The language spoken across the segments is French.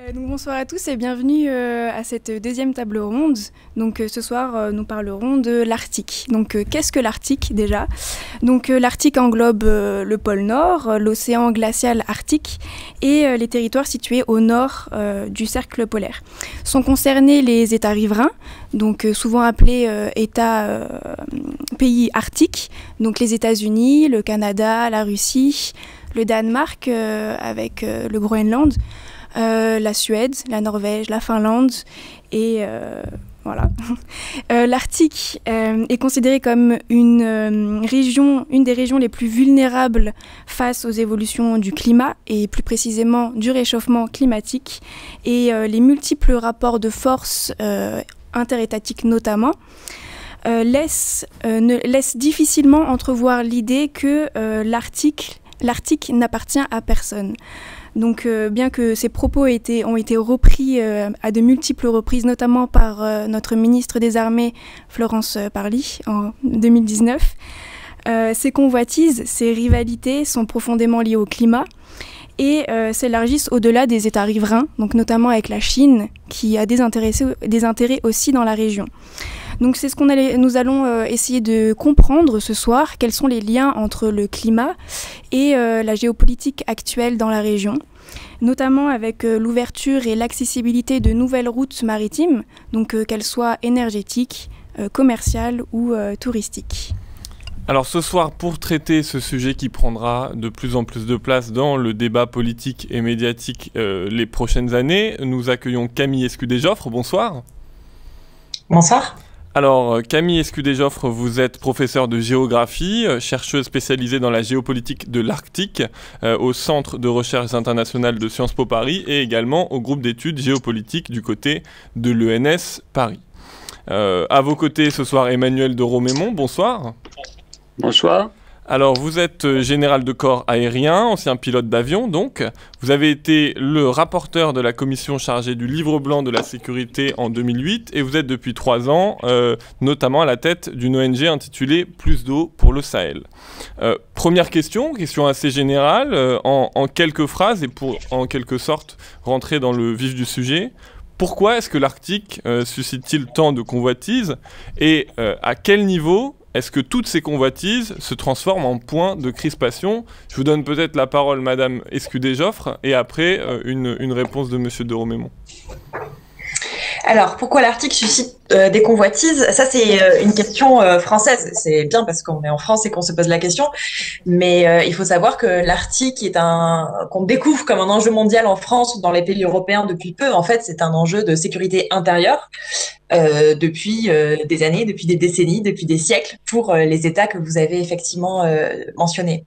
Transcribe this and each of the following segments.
Donc bonsoir à tous et bienvenue à cette deuxième table ronde. Donc ce soir, nous parlerons de l'Arctique. Donc qu'est-ce que l'Arctique déjà? Donc l'Arctique englobe le pôle Nord, l'océan glacial arctique et les territoires situés au nord du cercle polaire. Sont concernés les États riverains, donc souvent appelés pays arctiques, donc les États-Unis, le Canada, la Russie, le Danemark avec le Groenland. La Suède, la Norvège, la Finlande et voilà. L'Arctique est considéré comme une des régions les plus vulnérables face aux évolutions du climat et plus précisément du réchauffement climatique et les multiples rapports de force interétatiques notamment laissent difficilement entrevoir l'idée que l'Arctique n'appartient à personne. Donc, bien que ces propos ont été repris à de multiples reprises, notamment par notre ministre des Armées, Florence Parly, en 2019, ces convoitises, ces rivalités sont profondément liées au climat et s'élargissent au-delà des États riverains, donc notamment avec la Chine, qui a des intérêts aussi dans la région. Donc c'est ce nous allons essayer de comprendre ce soir, quels sont les liens entre le climat et la géopolitique actuelle dans la région, notamment avec l'ouverture et l'accessibilité de nouvelles routes maritimes, donc qu'elles soient énergétiques, commerciales ou touristiques. Alors ce soir, pour traiter ce sujet qui prendra de plus en plus de place dans le débat politique et médiatique les prochaines années, nous accueillons Camille Escudé-Joffre. Bonsoir. Bonsoir. Alors, Camille Escudé-Joffre, vous êtes professeure de géographie, chercheuse spécialisée dans la géopolitique de l'Arctique au Centre de recherche internationale de Sciences Po Paris et également au groupe d'études géopolitiques du côté de l'ENS Paris. À vos côtés ce soir, Emmanuel de Romémont, bonsoir. Bonsoir. Alors, vous êtes général de corps aérien, ancien pilote d'avion, donc. Vous avez été le rapporteur de la commission chargée du livre blanc de la sécurité en 2008 et vous êtes depuis 3 ans, notamment à la tête d'une ONG intitulée Plus d'eau pour le Sahel. Première question assez générale, en quelques phrases et pour en quelque sorte rentrer dans le vif du sujet. Pourquoi est-ce que l'Arctique suscite-t-il tant de convoitises et à quel niveau est-ce que toutes ces convoitises se transforment en points de crispation? Je vous donne peut-être la parole, Madame Escudé-Joffre, et après une réponse de Monsieur de Romémont. Alors, pourquoi l'Arctique suscite des convoitises? Ça, c'est une question française. C'est bien parce qu'on est en France et qu'on se pose la question. Mais il faut savoir que l'Arctique est qu'on découvre comme un enjeu mondial en France ou dans les pays européens depuis peu. En fait, c'est un enjeu de sécurité intérieure depuis des années, depuis des décennies, depuis des siècles pour les États que vous avez effectivement mentionnés.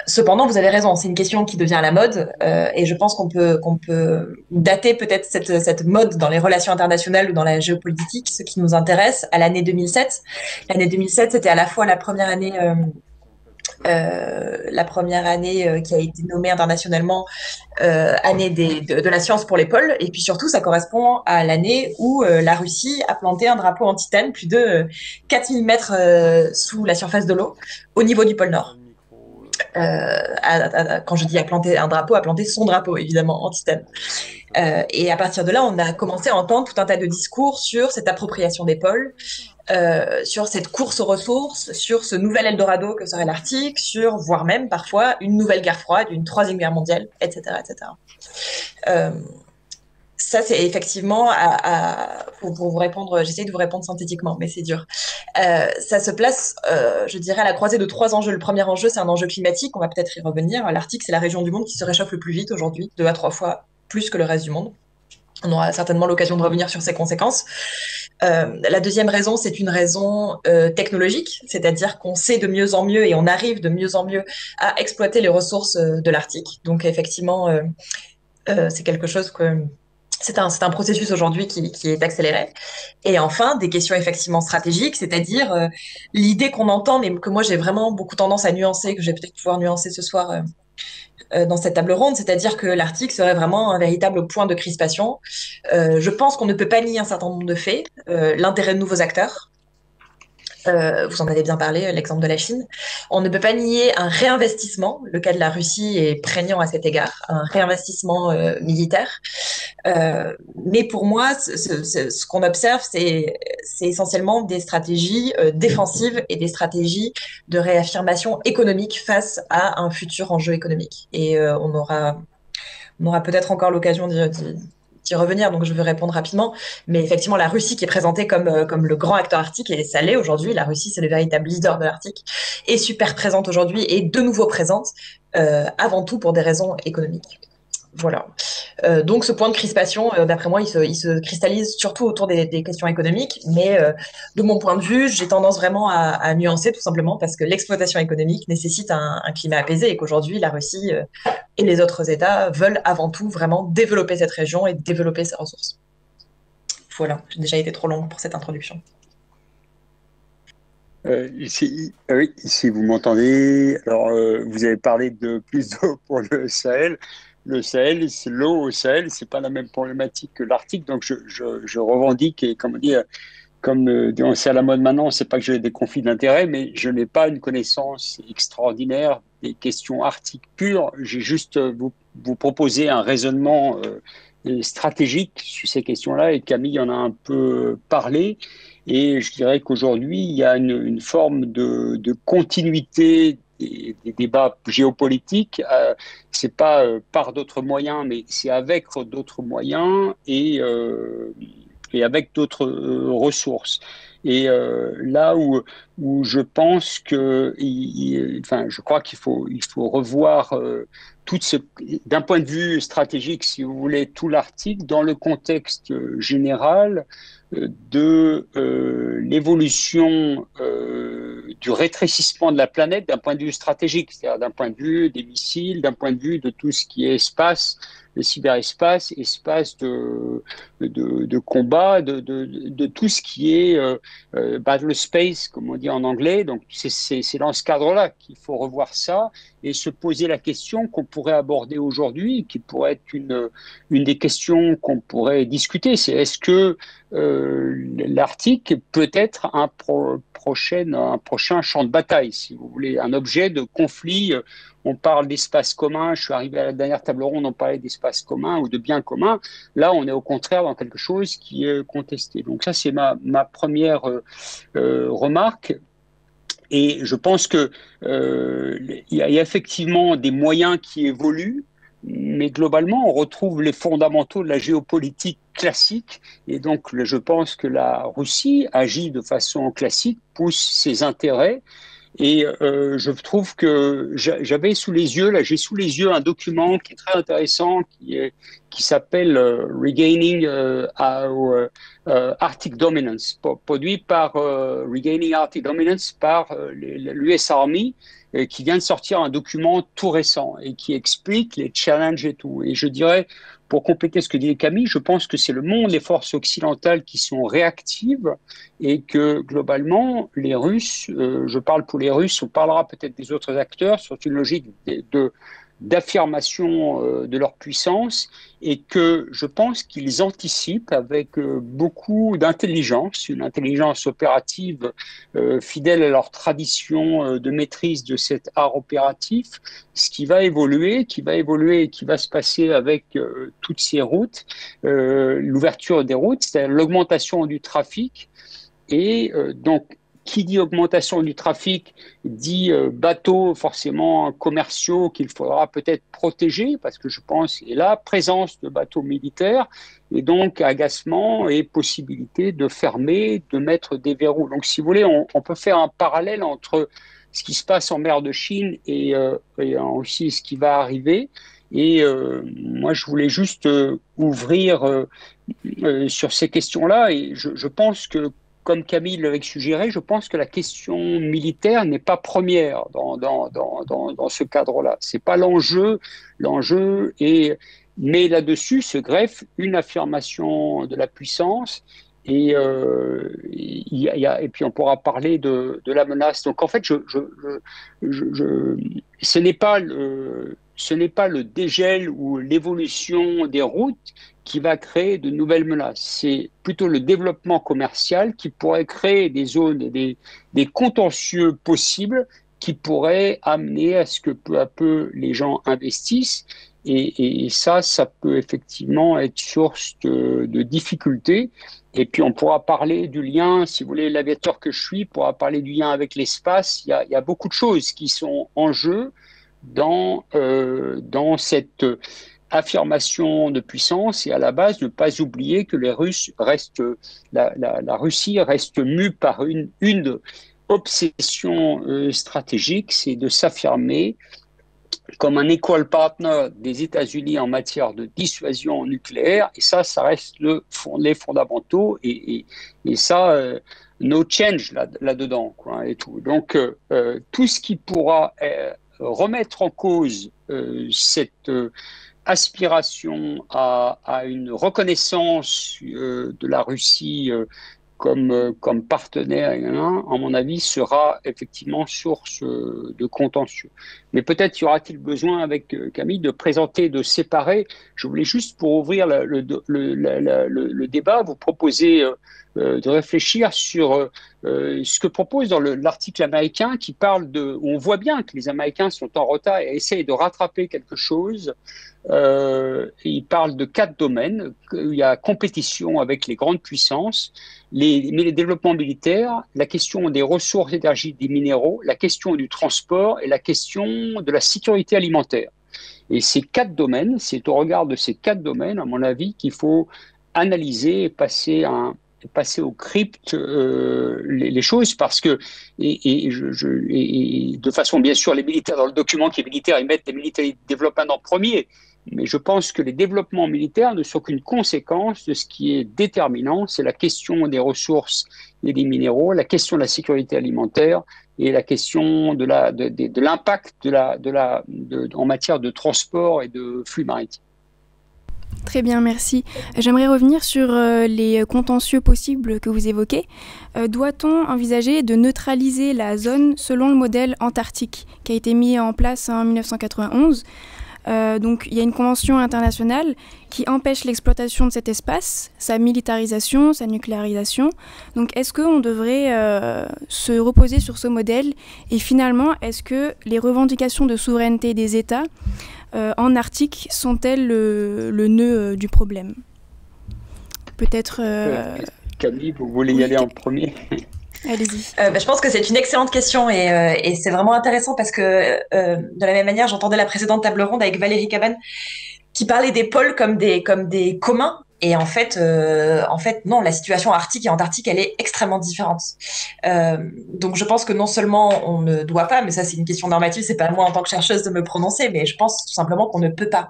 Cependant, vous avez raison, c'est une question qui devient à la mode et je pense qu'on peut dater peut-être cette mode dans les relations internationales ou dans la géopolitique, ce qui nous intéresse, à l'année 2007. L'année 2007, c'était à la fois la première année qui a été nommée internationalement année de la science pour les pôles, et puis surtout ça correspond à l'année où la Russie a planté un drapeau en titane, plus de 4000 mètres sous la surface de l'eau, au niveau du pôle Nord. Quand je dis à planter un drapeau, à planter son drapeau, évidemment, en titane. Et à partir de là, on a commencé à entendre tout un tas de discours sur cette appropriation des pôles, sur cette course aux ressources, sur ce nouvel Eldorado que serait l'Arctique, sur, voire même, parfois, une nouvelle guerre froide, une troisième guerre mondiale, etc., etc. Ça, c'est effectivement, pour vous répondre, j'essaie de vous répondre synthétiquement, mais c'est dur. Ça se place, je dirais, à la croisée de 3 enjeux. Le premier enjeu, c'est un enjeu climatique, on va peut-être y revenir. L'Arctique, c'est la région du monde qui se réchauffe le plus vite aujourd'hui, 2 à 3 fois plus que le reste du monde. On aura certainement l'occasion de revenir sur ses conséquences. La deuxième raison, c'est une raison technologique, c'est-à-dire qu'on sait de mieux en mieux et on arrive de mieux en mieux à exploiter les ressources de l'Arctique. Donc effectivement, c'est quelque chose que... C'est un processus aujourd'hui qui est accéléré. Et enfin, des questions effectivement stratégiques, c'est-à-dire l'idée qu'on entend, mais que moi j'ai vraiment beaucoup tendance à nuancer, que je vais peut-être pouvoir nuancer ce soir dans cette table ronde, c'est-à-dire que l'Arctique serait vraiment un véritable point de crispation. Je pense qu'on ne peut pas nier un certain nombre de faits, l'intérêt de nouveaux acteurs, Vous en avez bien parlé, l'exemple de la Chine. On ne peut pas nier un réinvestissement, le cas de la Russie est prégnant à cet égard, un réinvestissement militaire. Mais pour moi, ce qu'on observe, c'est essentiellement des stratégies défensives et des stratégies de réaffirmation économique face à un futur enjeu économique. Et on aura peut-être encore l'occasion d'y revenir, donc je vais répondre rapidement. Mais effectivement, la Russie qui est présentée comme le grand acteur arctique, et ça l'est aujourd'hui, la Russie c'est le véritable leader de l'Arctique, est super présente aujourd'hui et de nouveau présente, avant tout pour des raisons économiques. Voilà. Donc ce point de crispation, d'après moi, il se cristallise surtout autour des questions économiques, mais de mon point de vue, j'ai tendance vraiment à nuancer tout simplement parce que l'exploitation économique nécessite un climat apaisé et qu'aujourd'hui, la Russie et les autres États veulent avant tout vraiment développer cette région et développer ses ressources. Voilà, j'ai déjà été trop longue pour cette introduction. Oui, ici vous m'entendez. Alors, vous avez parlé de plus d'eau pour le Sahel. Le Sahel, c'est l'eau au Sahel, c'est pas la même problématique que l'Arctique. Donc, je revendique et comme dire, comme c'est à la mode maintenant, c'est pas que j'ai des conflits d'intérêts, mais je n'ai pas une connaissance extraordinaire des questions arctiques pures. J'ai juste vous proposer un raisonnement stratégique sur ces questions-là, et Camille en a un peu parlé. Et je dirais qu'aujourd'hui, il y a une forme de continuité des débats géopolitiques. C'est pas par d'autres moyens, mais c'est avec d'autres moyens et avec d'autres ressources. Et là où je pense que, enfin, je crois qu'il faut revoir d'un point de vue stratégique, si vous voulez, tout l'Arctique dans le contexte général de l'évolution du rétrécissement de la planète d'un point de vue stratégique, c'est-à-dire d'un point de vue des missiles, d'un point de vue de tout ce qui est espace, le cyberespace, espace de combat, de tout ce qui est battle space, comme on dit en anglais. Donc c'est dans ce cadre-là qu'il faut revoir ça et se poser la question qu'on pourrait aborder aujourd'hui, qui pourrait être une des questions qu'on pourrait discuter. C'est est-ce que l'Arctique peut être un prochain champ de bataille, si vous voulez, un objet de conflit. On parle d'espace commun. Je suis arrivé à la dernière table ronde, on parlait d'espace commun ou de biens communs. Là, on est au contraire dans quelque chose qui est contesté. Donc ça, c'est ma première remarque. Et je pense que il y a effectivement des moyens qui évoluent, mais globalement, on retrouve les fondamentaux de la géopolitique classique. Et donc, je pense que la Russie agit de façon classique, pousse ses intérêts. Et je trouve que j'ai sous les yeux un document qui est très intéressant, qui s'appelle Regaining Our Arctic Dominance, produit par Regaining Arctic Dominance par l'US Army, qui vient de sortir un document tout récent et qui explique les challenges et tout. Et je dirais, pour compléter ce que disait Camille, je pense que c'est le monde, les forces occidentales qui sont réactives et que globalement, les Russes, je parle pour les Russes, on parlera peut-être des autres acteurs, sont une logique d'affirmation de leur puissance et que je pense qu'ils anticipent avec beaucoup d'intelligence, une intelligence opérative fidèle à leur tradition de maîtrise de cet art opératif, ce qui va évoluer et qui va se passer avec toutes ces routes, l'ouverture des routes, c'est-à-dire l'augmentation du trafic et donc qui dit augmentation du trafic dit bateaux forcément commerciaux qu'il faudra peut-être protéger parce que je pense et là présence de bateaux militaires et donc agacement et possibilité de fermer, de mettre des verrous. Donc si vous voulez, on peut faire un parallèle entre ce qui se passe en mer de Chine et aussi ce qui va arriver. Et moi, je voulais juste ouvrir sur ces questions-là et je pense que comme Camille l'avait suggéré, je pense que la question militaire n'est pas première dans ce cadre-là. Ce n'est pas l'enjeu. L'enjeu est, mais là-dessus se greffe une affirmation de la puissance et, et puis on pourra parler de la menace. Donc en fait, ce n'est pas ce n'est pas le dégel ou l'évolution des routes qui va créer de nouvelles menaces. C'est plutôt le développement commercial qui pourrait créer des zones, des contentieux possibles qui pourraient amener à ce que peu à peu les gens investissent. Et ça peut effectivement être source de difficultés. Et puis on pourra parler du lien, si vous voulez, l'aviateur que je suis pourra parler du lien avec l'espace. Il y a beaucoup de choses qui sont en jeu dans cette affirmation de puissance, et à la base, ne pas oublier que les Russes restent, la Russie reste mue par une obsession stratégique, c'est de s'affirmer comme un equal partner des États-Unis en matière de dissuasion nucléaire, et ça reste les fondamentaux, et ça, no change là-dedans, quoi, et tout. Donc, tout ce qui pourra remettre en cause cette aspiration à une reconnaissance de la Russie comme partenaire, à mon avis, sera effectivement source de contentieux. Mais peut-être y aura-t-il besoin, avec Camille, de présenter, de séparer. Je voulais juste, pour ouvrir le débat, vous proposer de réfléchir sur ce que propose dans l'article américain qui parle où on voit bien que les Américains sont en retard et essayent de rattraper quelque chose. Il parle de 4 domaines où il y a compétition avec les grandes puissances, mais les développements militaires, la question des ressources d'énergie, des minéraux, la question du transport et la question de la sécurité alimentaire. Et ces 4 domaines, c'est au regard de ces 4 domaines, à mon avis, qu'il faut analyser et passer au crypte les choses, parce que, et de façon, bien sûr, les militaires, dans le document qui est militaire, ils mettent les militaires développement en premier, mais je pense que les développements militaires ne sont qu'une conséquence de ce qui est déterminant, c'est la question des ressources et des minéraux, la question de la sécurité alimentaire et la question de l'impact en matière de transport et de flux maritimes. Très bien, merci. J'aimerais revenir sur les contentieux possibles que vous évoquez. Doit-on envisager de neutraliser la zone selon le modèle antarctique qui a été mis en place en 1991 ? Donc, il y a une convention internationale qui empêche l'exploitation de cet espace, sa militarisation, sa nucléarisation. Donc, est-ce qu'on devrait se reposer sur ce modèle ? Et finalement, est-ce que les revendications de souveraineté des États en Arctique sont-elles le nœud du problème ? Peut-être... Camille, vous voulez y aller en premier ? Allez-y. Je pense que c'est une excellente question et c'est vraiment intéressant parce que de la même manière, j'entendais la précédente table ronde avec Valérie Cabane qui parlait des pôles comme des communs. Et en fait, non, la situation arctique et antarctique, elle est extrêmement différente. Donc, je pense que non seulement on ne doit pas, mais ça, c'est une question normative, c'est pas à moi en tant que chercheuse de me prononcer, mais je pense tout simplement qu'on ne peut pas.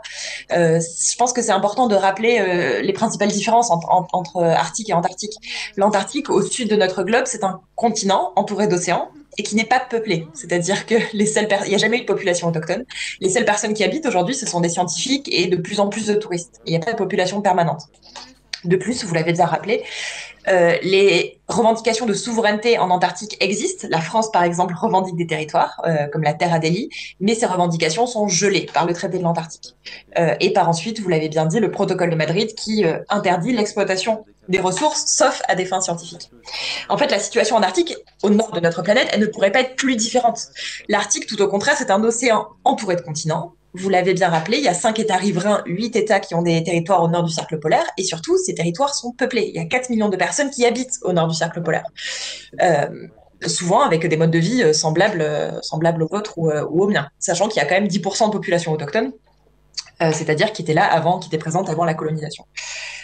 Je pense que c'est important de rappeler les principales différences entre Arctique et Antarctique. L'Antarctique, au sud de notre globe, c'est un continent entouré d'océans et qui n'est pas peuplé. C'est-à-dire que il n'y a jamais eu de population autochtone. Les seules personnes qui habitent aujourd'hui, ce sont des scientifiques et de plus en plus de touristes. Il n'y a pas de population permanente. De plus, vous l'avez déjà rappelé, les revendications de souveraineté en Antarctique existent. La France, par exemple, revendique des territoires, comme la Terre Adélie, mais ces revendications sont gelées par le traité de l'Antarctique. Et par ensuite, vous l'avez bien dit, le protocole de Madrid qui interdit l'exploitation des ressources, sauf à des fins scientifiques. En fait, la situation en Arctique, au nord de notre planète, elle ne pourrait pas être plus différente. L'Arctique, tout au contraire, c'est un océan entouré de continents. Vous l'avez bien rappelé, il y a 5 États riverains, 8 États qui ont des territoires au nord du cercle polaire, et surtout, ces territoires sont peuplés. Il y a 4 millions de personnes qui habitent au nord du cercle polaire. Souvent avec des modes de vie semblables aux vôtres ou aux miens, sachant qu'il y a quand même 10% de population autochtone, c'est-à-dire qui étaient présentes avant la colonisation.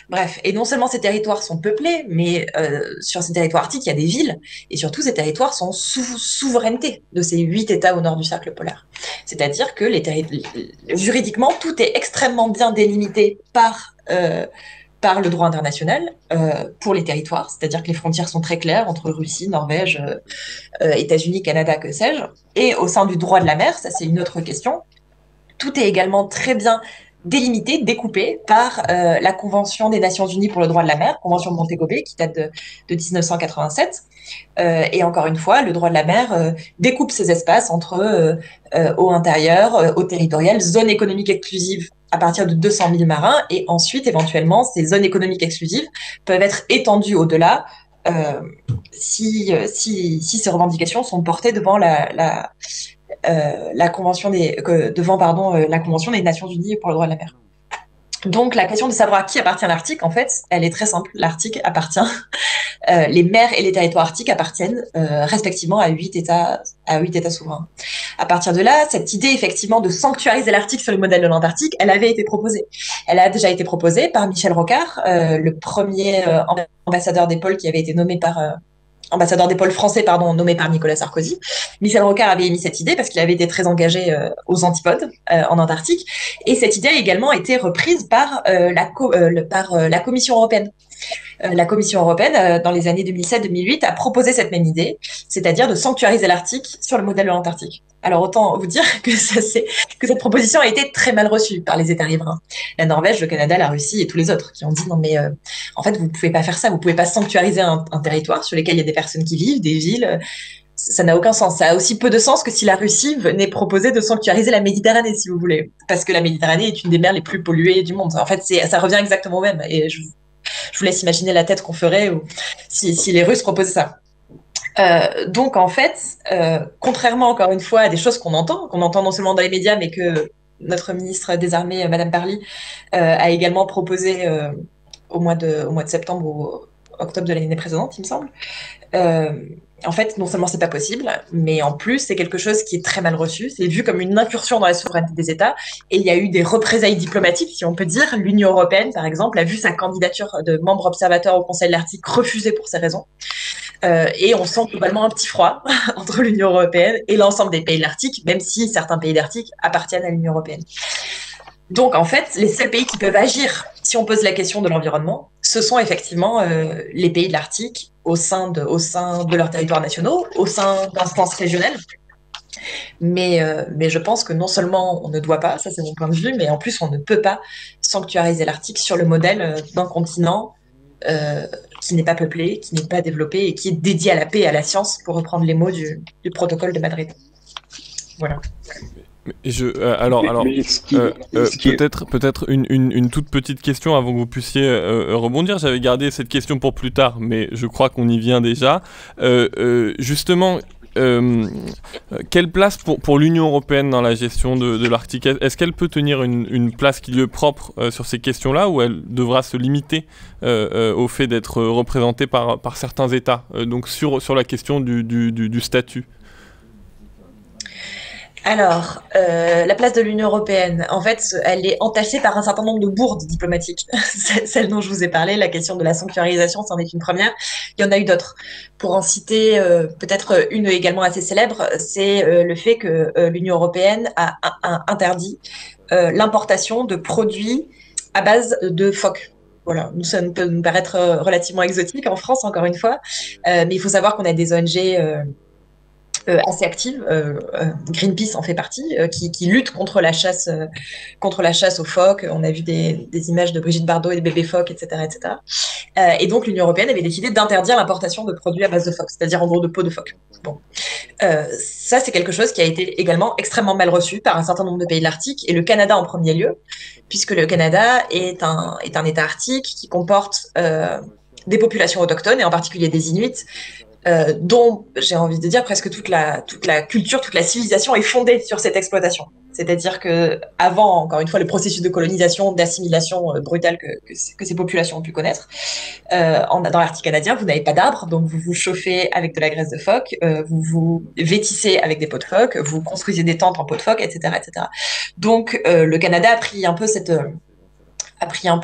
Bref, et non seulement ces territoires sont peuplés, mais sur ces territoires arctiques, il y a des villes, et surtout ces territoires sont sous souveraineté de ces 8 États au nord du cercle polaire. C'est-à-dire que juridiquement, tout est extrêmement bien délimité par le droit international pour les territoires, c'est-à-dire que les frontières sont très claires entre Russie, Norvège, États-Unis, Canada, que sais-je, et au sein du droit de la mer, ça c'est une autre question, tout est également très bien délimitée, découpée par la Convention des Nations Unies pour le droit de la mer, Convention de Montego Bay, qui date de 1987. Et encore une fois, le droit de la mer découpe ces espaces entre eau intérieure, eau territoriale, zone économique exclusive à partir de 200 000 marins, et ensuite, éventuellement, ces zones économiques exclusives peuvent être étendues au-delà si ces revendications sont portées devant la Convention la Convention des Nations Unies pour le droit de la mer. Donc, la question de savoir à qui appartient l'Arctique, en fait, elle est très simple. L'Arctique appartient, les mers et les territoires arctiques appartiennent respectivement à 8 États souverains. À partir de là, cette idée, effectivement, de sanctuariser l'Arctique sur le modèle de l'Antarctique, elle avait été proposée. Elle a déjà été proposée par Michel Rocard, le premier ambassadeur des pôles qui avait été nommé par... ambassadeur des pôles français, nommé par Nicolas Sarkozy. Michel Rocard avait émis cette idée parce qu'il avait été très engagé aux antipodes en Antarctique. Et cette idée a également été reprise par la Commission européenne. La Commission européenne, dans les années 2007-2008, a proposé cette même idée, c'est-à-dire de sanctuariser l'Arctique sur le modèle de l'Antarctique. Alors autant vous dire que cette proposition a été très mal reçue par les États riverains. La Norvège, le Canada, la Russie et tous les autres qui ont dit non mais en fait vous pouvez pas faire ça, vous pouvez pas sanctuariser un territoire sur lequel il y a des personnes qui vivent, des villes. Ça n'a aucun sens. Ça a aussi peu de sens que si la Russie venait proposer de sanctuariser la Méditerranée, si vous voulez, parce que la Méditerranée est une des mers les plus polluées du monde. En fait, ça revient exactement au même. Et je vous laisse imaginer la tête qu'on ferait si les Russes proposaient ça. Donc en fait, contrairement encore une fois à des choses qu'on entend non seulement dans les médias, mais que notre ministre des Armées, Madame Parly, a également proposé au mois de septembre ou octobre de l'année précédente, il me semble. En fait, non seulement c'est pas possible, mais en plus c'est quelque chose qui est très mal reçu. C'est vu comme une incursion dans la souveraineté des États, et il y a eu des représailles diplomatiques, si on peut dire. L'Union européenne, par exemple, a vu sa candidature de membre observateur au Conseil de l'Arctique refusée pour ces raisons. Et on sent globalement un petit froid entre l'Union européenne et l'ensemble des pays de l'Arctique, même si certains pays d'Arctique appartiennent à l'Union européenne. Donc, en fait, les seuls pays qui peuvent agir, si on pose la question de l'environnement, ce sont effectivement les pays de l'Arctique au sein de leurs territoires nationaux, au sein d'instances régionales. Mais je pense que non seulement on ne doit pas, ça c'est mon point de vue, mais en plus on ne peut pas sanctuariser l'Arctique sur le modèle d'un continent qui n'est pas peuplé, qui n'est pas développé et qui est dédié à la paix et à la science, pour reprendre les mots du protocole de Madrid. Voilà. Peut-être une toute petite question avant que vous puissiez rebondir. J'avais gardé cette question pour plus tard, mais je crois qu'on y vient déjà. Justement, quelle place pour l'Union européenne dans la gestion de l'Arctique ? Est-ce qu'elle peut tenir une place qui lui est propre sur ces questions-là, ou elle devra se limiter au fait d'être représentée par certains États, donc sur la question du statut ? Alors, la place de l'Union européenne, en fait, elle est entachée par un certain nombre de bourdes diplomatiques. Celle dont je vous ai parlé, la question de la sanctuarisation, c'en est une première. Il y en a eu d'autres. Pour en citer peut-être une également assez célèbre, c'est le fait que l'Union européenne a interdit l'importation de produits à base de phoques. Voilà, ça peut nous paraître relativement exotique en France, encore une fois, mais il faut savoir qu'on a des ONG assez active, Greenpeace en fait partie, qui lutte contre la chasse aux phoques. On a vu des images de Brigitte Bardot et des bébés phoques, etc. etc. Et donc l'Union européenne avait décidé d'interdire l'importation de produits à base de phoques, c'est-à-dire en gros de peau de phoque. Bon. Ça c'est quelque chose qui a été également extrêmement mal reçu par un certain nombre de pays de l'Arctique, et le Canada en premier lieu, puisque le Canada est un État arctique qui comporte des populations autochtones, et en particulier des Inuits, dont j'ai envie de dire presque toute la culture, toute la civilisation est fondée sur cette exploitation. C'est-à-dire que avant, encore une fois, le processus de colonisation, d'assimilation brutale que ces populations ont pu connaître, dans l'Arctique canadien, vous n'avez pas d'arbres, donc vous vous chauffez avec de la graisse de phoque, vous vous vêtissez avec des peaux de phoque, vous construisez des tentes en peau de phoque, etc., etc. Donc le Canada a pris un peu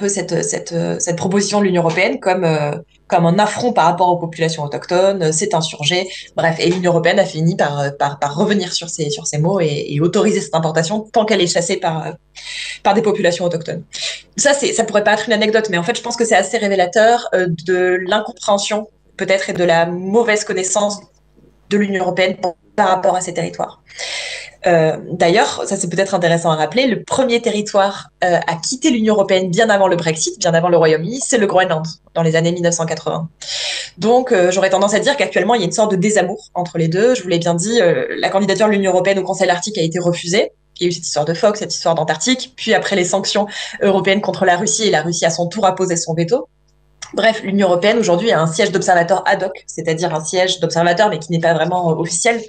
cette proposition de l'Union européenne comme un affront par rapport aux populations autochtones, s'est insurgé, bref, et l'Union européenne a fini par revenir sur ces mots et autoriser cette importation tant qu'elle est chassée par des populations autochtones. Ça pourrait pas être une anecdote, mais en fait, je pense que c'est assez révélateur de l'incompréhension, peut-être, et de la mauvaise connaissance de l'Union européenne par rapport à ces territoires. D'ailleurs, ça c'est peut-être intéressant à rappeler, le premier territoire à quitter l'Union européenne bien avant le Brexit, bien avant le Royaume-Uni, c'est le Groenland, dans les années 1980. Donc j'aurais tendance à dire qu'actuellement il y a une sorte de désamour entre les deux. Je vous l'ai bien dit, la candidature de l'Union européenne au Conseil arctique a été refusée. Il y a eu cette histoire de phoques, cette histoire d'Antarctique, puis après les sanctions européennes contre la Russie, et la Russie à son tour a posé son veto. Bref, l'Union européenne aujourd'hui a un siège d'observateur ad hoc, c'est-à-dire un siège d'observateur mais qui n'est pas vraiment officiel.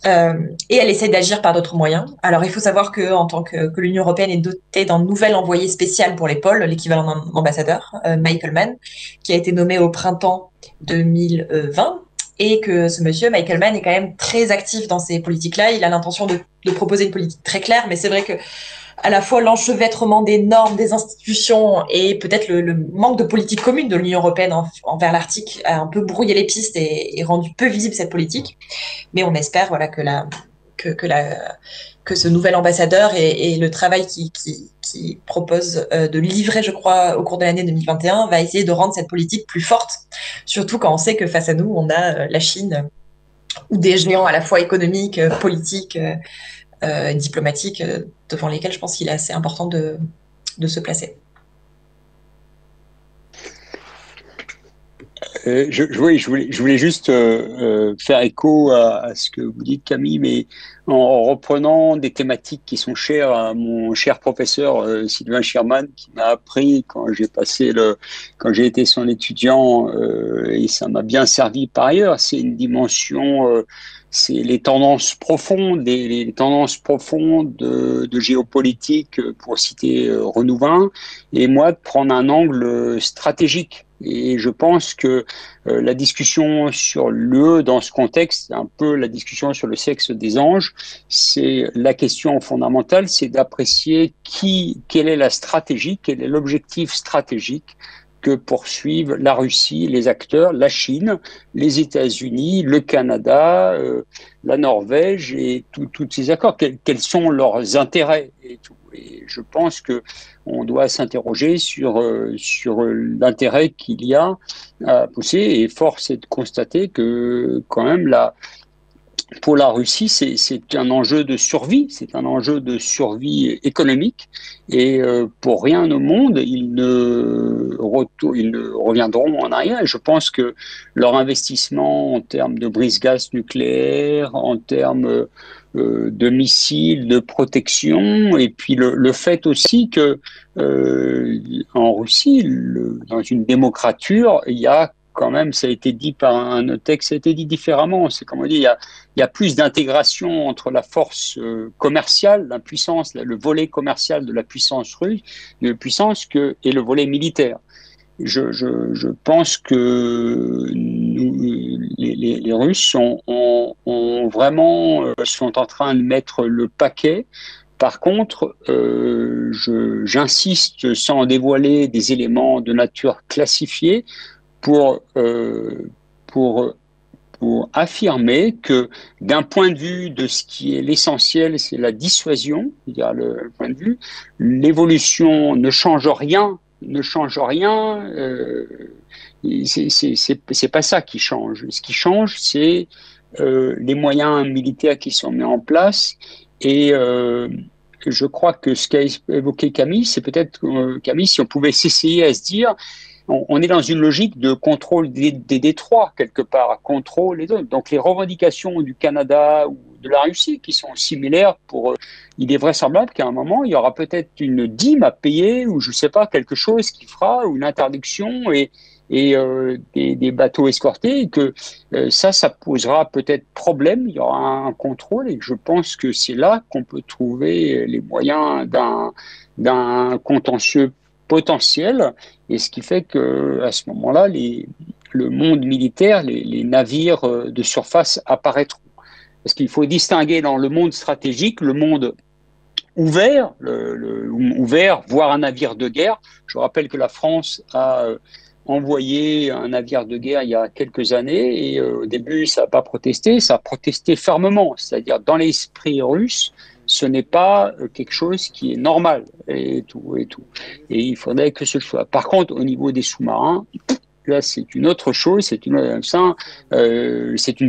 Et elle essaie d'agir par d'autres moyens. Alors, il faut savoir que, en tant que l'Union européenne est dotée d'un nouvel envoyé spécial pour les pôles, l'équivalent d'un ambassadeur, Michael Mann, qui a été nommé au printemps 2020, et que ce monsieur, Michael Mann, est quand même très actif dans ces politiques-là. Il a l'intention de proposer une politique très claire, mais c'est vrai que à la fois l'enchevêtrement des normes, des institutions et peut-être le manque de politique commune de l'Union européenne envers l'Arctique a un peu brouillé les pistes et rendu peu visible cette politique. Mais on espère voilà, que ce nouvel ambassadeur et le travail qui propose de livrer, je crois, au cours de l'année 2021, va essayer de rendre cette politique plus forte, surtout quand on sait que face à nous, on a la Chine ou des géants à la fois économiques, politiques, diplomatiques, devant lesquels je pense qu'il est assez important de se placer. Je voulais juste faire écho à ce que vous dites, Camille, mais en reprenant des thématiques qui sont chères à mon cher professeur Sylvain Schirman, qui m'a appris quand j'ai été son étudiant, et ça m'a bien servi par ailleurs. C'est une dimension, c'est les tendances profondes, les tendances profondes de géopolitique, pour citer Renouvin, et moi de prendre un angle stratégique. Et je pense que la discussion sur l'UE dans ce contexte, un peu la discussion sur le sexe des anges, c'est la question fondamentale, c'est d'apprécier quelle est la stratégie, quel est l'objectif stratégique que poursuivent la Russie, les acteurs, la Chine, les États-Unis, le Canada, la Norvège et tous ces accords. Quels sont leurs intérêts et tout. Et je pense que on doit s'interroger sur l'intérêt qu'il y a à pousser. Et force est de constater que quand même pour la Russie, c'est un enjeu de survie, c'est un enjeu de survie économique. Et pour rien au monde, ils ne reviendront en arrière. Et je pense que leur investissement en termes de brise-glace nucléaire, en termes de missiles, de protection, et puis le fait aussi que en Russie, dans une démocrature, il y a quand même, ça a été dit par un autre texte, ça a été dit différemment. C'est comme on dit, il y a plus d'intégration entre la force commerciale, la puissance, le volet commercial de la puissance russe, et le volet militaire. Je pense que les Russes ont vraiment sont en train de mettre le paquet. Par contre, j'insiste sans dévoiler des éléments de nature classifiée pour affirmer que d'un point de vue de ce qui est l'essentiel, c'est la dissuasion, c'est-à-dire le point de vue, l'évolution ne change rien. C'est pas ça qui change. Ce qui change, c'est les moyens militaires qui sont mis en place. Et je crois que ce qu'a évoqué Camille, c'est peut-être, Camille, si on pouvait s'essayer à se dire, on est dans une logique de contrôle des détroits, quelque part, contrôle les autres. Donc les revendications du Canada ou de la Russie, qui sont similaires, il est vraisemblable qu'à un moment, il y aura peut-être une dîme à payer, ou je ne sais pas, quelque chose qui fera, ou une interdiction, et des bateaux escortés, et que ça posera peut-être problème, il y aura un contrôle, et je pense que c'est là qu'on peut trouver les moyens d'un contentieux potentiel, et ce qui fait que à ce moment-là, le monde militaire, les navires de surface apparaîtront. Parce qu'il faut distinguer dans le monde stratégique, le monde ouvert, ouvert, voire un navire de guerre. Je rappelle que la France a envoyé un navire de guerre il y a quelques années, et au début, ça n'a pas protesté, ça a protesté fermement, c'est-à-dire dans l'esprit russe, ce n'est pas quelque chose qui est normal et tout. Et il faudrait que ce soit. Par contre, au niveau des sous-marins, c'est une autre chose, c'est une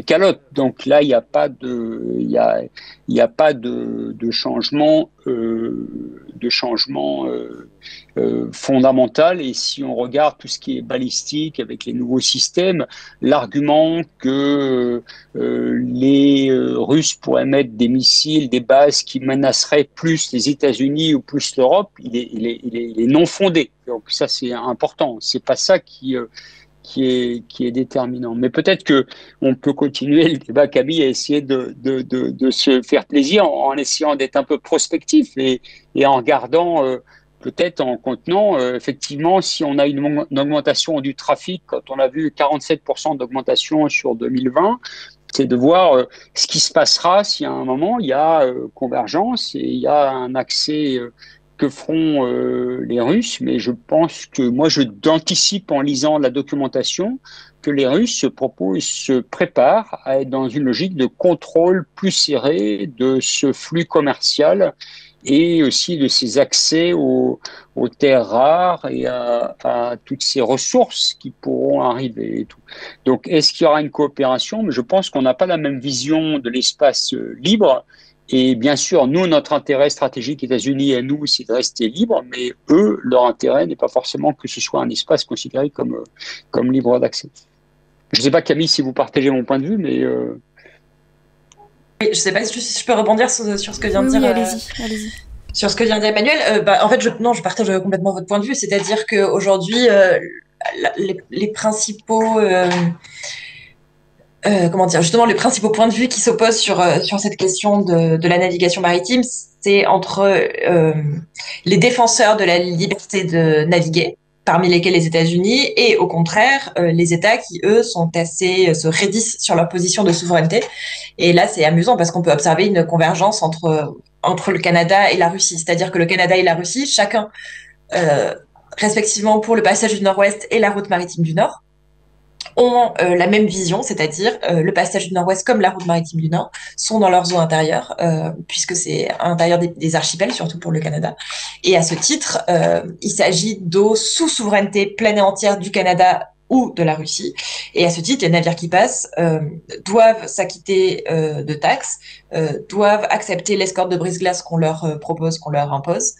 calotte. Donc là, il n'y a pas de changement, fondamental. Et si on regarde tout ce qui est balistique avec les nouveaux systèmes, l'argument que les Russes pourraient mettre des missiles, des bases qui menaceraient plus les États-Unis ou plus l'Europe, il est non fondé. Donc ça, c'est important. C'est pas ça qui est déterminant. Mais peut-être que on peut continuer le débat, Camille, à essayer de se faire plaisir en essayant d'être un peu prospectif et en regardant, peut-être en contenant, effectivement, si on a une augmentation du trafic, quand on a vu 47% d'augmentation sur 2020, c'est de voir ce qui se passera si à un moment il y a convergence et il y a un accès que feront les Russes. Mais je pense que moi, d'anticipe en lisant la documentation que les Russes se préparent à être dans une logique de contrôle plus serré de ce flux commercial et aussi de ces accès aux terres rares et à toutes ces ressources qui pourront arriver et tout. Donc, est-ce qu'il y aura une coopération? Mais je pense qu'on n'a pas la même vision de l'espace libre. Et bien sûr, nous, notre intérêt stratégique États-Unis à nous, c'est de rester libre, mais eux, leur intérêt n'est pas forcément que ce soit un espace considéré comme libre d'accès. Je ne sais pas, Camille, si vous partagez mon point de vue, mais... Oui, je ne sais pas si je peux rebondir sur ce que vient de dire... Oui, allez-y. Sur ce que vient de dire Emmanuel. En fait, je partage complètement votre point de vue, c'est-à-dire qu'aujourd'hui, les principaux... justement, les principaux points de vue qui s'opposent sur cette question de la navigation maritime, c'est entre les défenseurs de la liberté de naviguer, parmi lesquels les États-Unis, et au contraire, les États qui, eux, se raidissent sur leur position de souveraineté. Et là, c'est amusant parce qu'on peut observer une convergence entre le Canada et la Russie. C'est-à-dire que le Canada et la Russie, chacun, respectivement pour le passage du Nord-Ouest et la route maritime du Nord, ont la même vision, c'est-à-dire le passage du Nord-Ouest comme la route maritime du Nord sont dans leurs eaux intérieures, puisque c'est à l'intérieur des archipels, surtout pour le Canada. Et à ce titre, il s'agit d'eaux sous souveraineté pleine et entière du Canada ou de la Russie. Et à ce titre, les navires qui passent doivent s'acquitter de taxes, doivent accepter l'escorte de brise-glace qu'on leur propose, qu'on leur impose,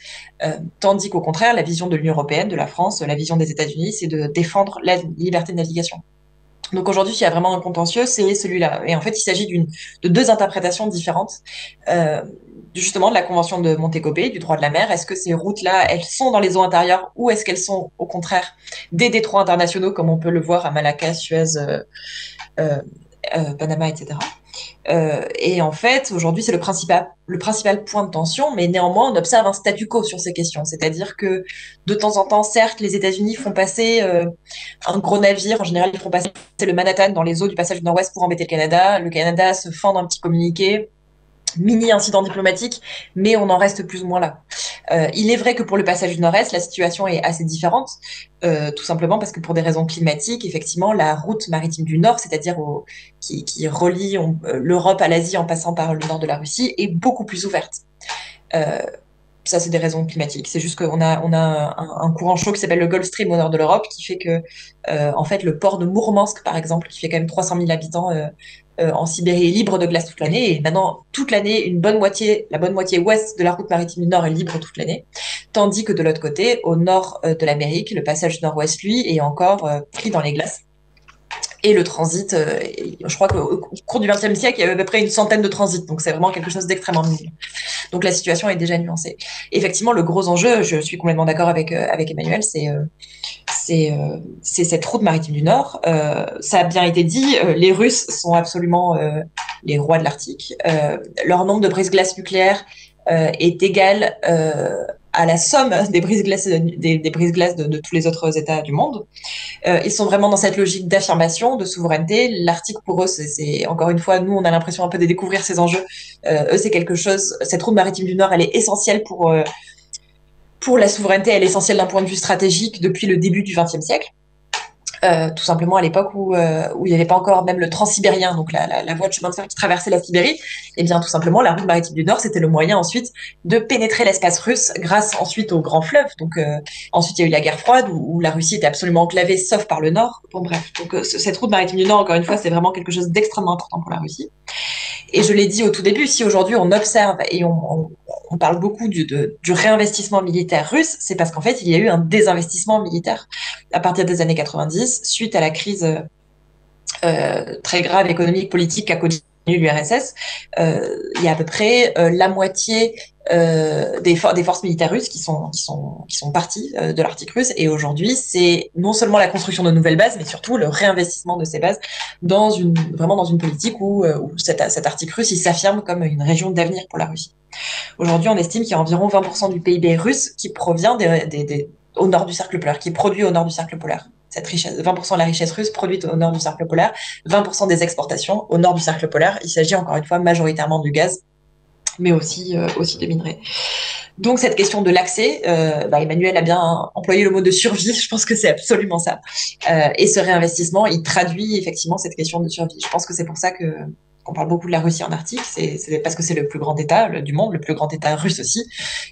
tandis qu'au contraire, la vision de l'Union européenne, de la France, la vision des États-Unis, c'est de défendre la liberté de navigation. Donc aujourd'hui, il y a vraiment un contentieux, c'est celui-là. Et en fait, il s'agit de deux interprétations différentes, justement de la Convention de Montego Bay, du droit de la mer. Est-ce que ces routes-là, elles sont dans les eaux intérieures ou est-ce qu'elles sont au contraire des détroits internationaux, comme on peut le voir à Malacca, Suez, Panama, etc. Et en fait, aujourd'hui, c'est le principal point de tension, mais néanmoins, on observe un statu quo sur ces questions. C'est-à-dire que, de temps en temps, certes, les États-Unis font passer un gros navire. En général, ils font passer le Manhattan dans les eaux du passage du Nord-Ouest pour embêter le Canada. Le Canada se fend d'un petit communiqué, mini incident diplomatique, mais on en reste plus ou moins là. Il est vrai que pour le passage du Nord-Est, la situation est assez différente, tout simplement parce que pour des raisons climatiques, effectivement, la route maritime du Nord, c'est-à-dire qui relie l'Europe à l'Asie en passant par le nord de la Russie, est beaucoup plus ouverte. Ça, c'est des raisons climatiques. C'est juste qu'on a un courant chaud qui s'appelle le Gulf Stream au nord de l'Europe, qui fait que, en fait, le port de Mourmansk, par exemple, qui fait quand même 300 000 habitants en Sibérie, est libre de glace toute l'année. Et maintenant, toute l'année, la bonne moitié ouest de la route maritime du Nord est libre toute l'année. Tandis que de l'autre côté, au nord de l'Amérique, le passage du Nord-Ouest, lui, est encore pris dans les glaces. Et le transit, je crois qu'au cours du XXe siècle, il y avait à peu près une centaine de transits. Donc, c'est vraiment quelque chose d'extrêmement minime. Donc, la situation est déjà nuancée. Effectivement, le gros enjeu, je suis complètement d'accord avec Emmanuel, c'est cette route maritime du Nord. Ça a bien été dit, les Russes sont absolument les rois de l'Arctique. Leur nombre de brise-glaces nucléaires est égal à la somme des brise-glaces de tous les autres États du monde. Ils sont vraiment dans cette logique d'affirmation, de souveraineté. L'Arctique, pour eux, c'est encore une fois, nous, on a l'impression un peu de découvrir ces enjeux. Eux, c'est quelque chose, cette route maritime du Nord, elle est essentielle pour la souveraineté, elle est essentielle d'un point de vue stratégique depuis le début du XXe siècle. tout simplement à l'époque où il n'y avait pas encore même le transsibérien, donc la voie de chemin de fer qui traversait la Sibérie. Et bien tout simplement, la route maritime du Nord, c'était le moyen ensuite de pénétrer l'espace russe grâce ensuite aux grands fleuves. Donc ensuite, il y a eu la guerre froide où la Russie était absolument enclavée, sauf par le Nord. Bon bref, donc cette route maritime du Nord, encore une fois, c'est vraiment quelque chose d'extrêmement important pour la Russie. Et je l'ai dit au tout début, si aujourd'hui on observe et on parle beaucoup du réinvestissement militaire russe, c'est parce qu'en fait, il y a eu un désinvestissement militaire à partir des années 90, suite à la crise très grave économique, politique qu'a connue l'URSS. Il y a à peu près la moitié des forces militaires russes qui sont parties de l'Arctique russe. Et aujourd'hui, c'est non seulement la construction de nouvelles bases, mais surtout le réinvestissement de ces bases vraiment dans une politique où cet Arctique russe, il s'affirme comme une région d'avenir pour la Russie. Aujourd'hui, on estime qu'il y a environ 20% du PIB russe qui provient au nord du cercle polaire, qui est produit au nord du cercle polaire. Cette richesse, 20% de la richesse russe produite au nord du cercle polaire, 20% des exportations au nord du cercle polaire. Il s'agit encore une fois majoritairement du gaz, mais aussi des minerais. Donc cette question de l'accès, Emmanuel a bien employé le mot de survie, je pense que c'est absolument ça. Et ce réinvestissement, il traduit effectivement cette question de survie. Je pense que c'est pour ça qu'on parle beaucoup de la Russie en Arctique, c'est parce que c'est le plus grand État du monde, le plus grand État russe aussi,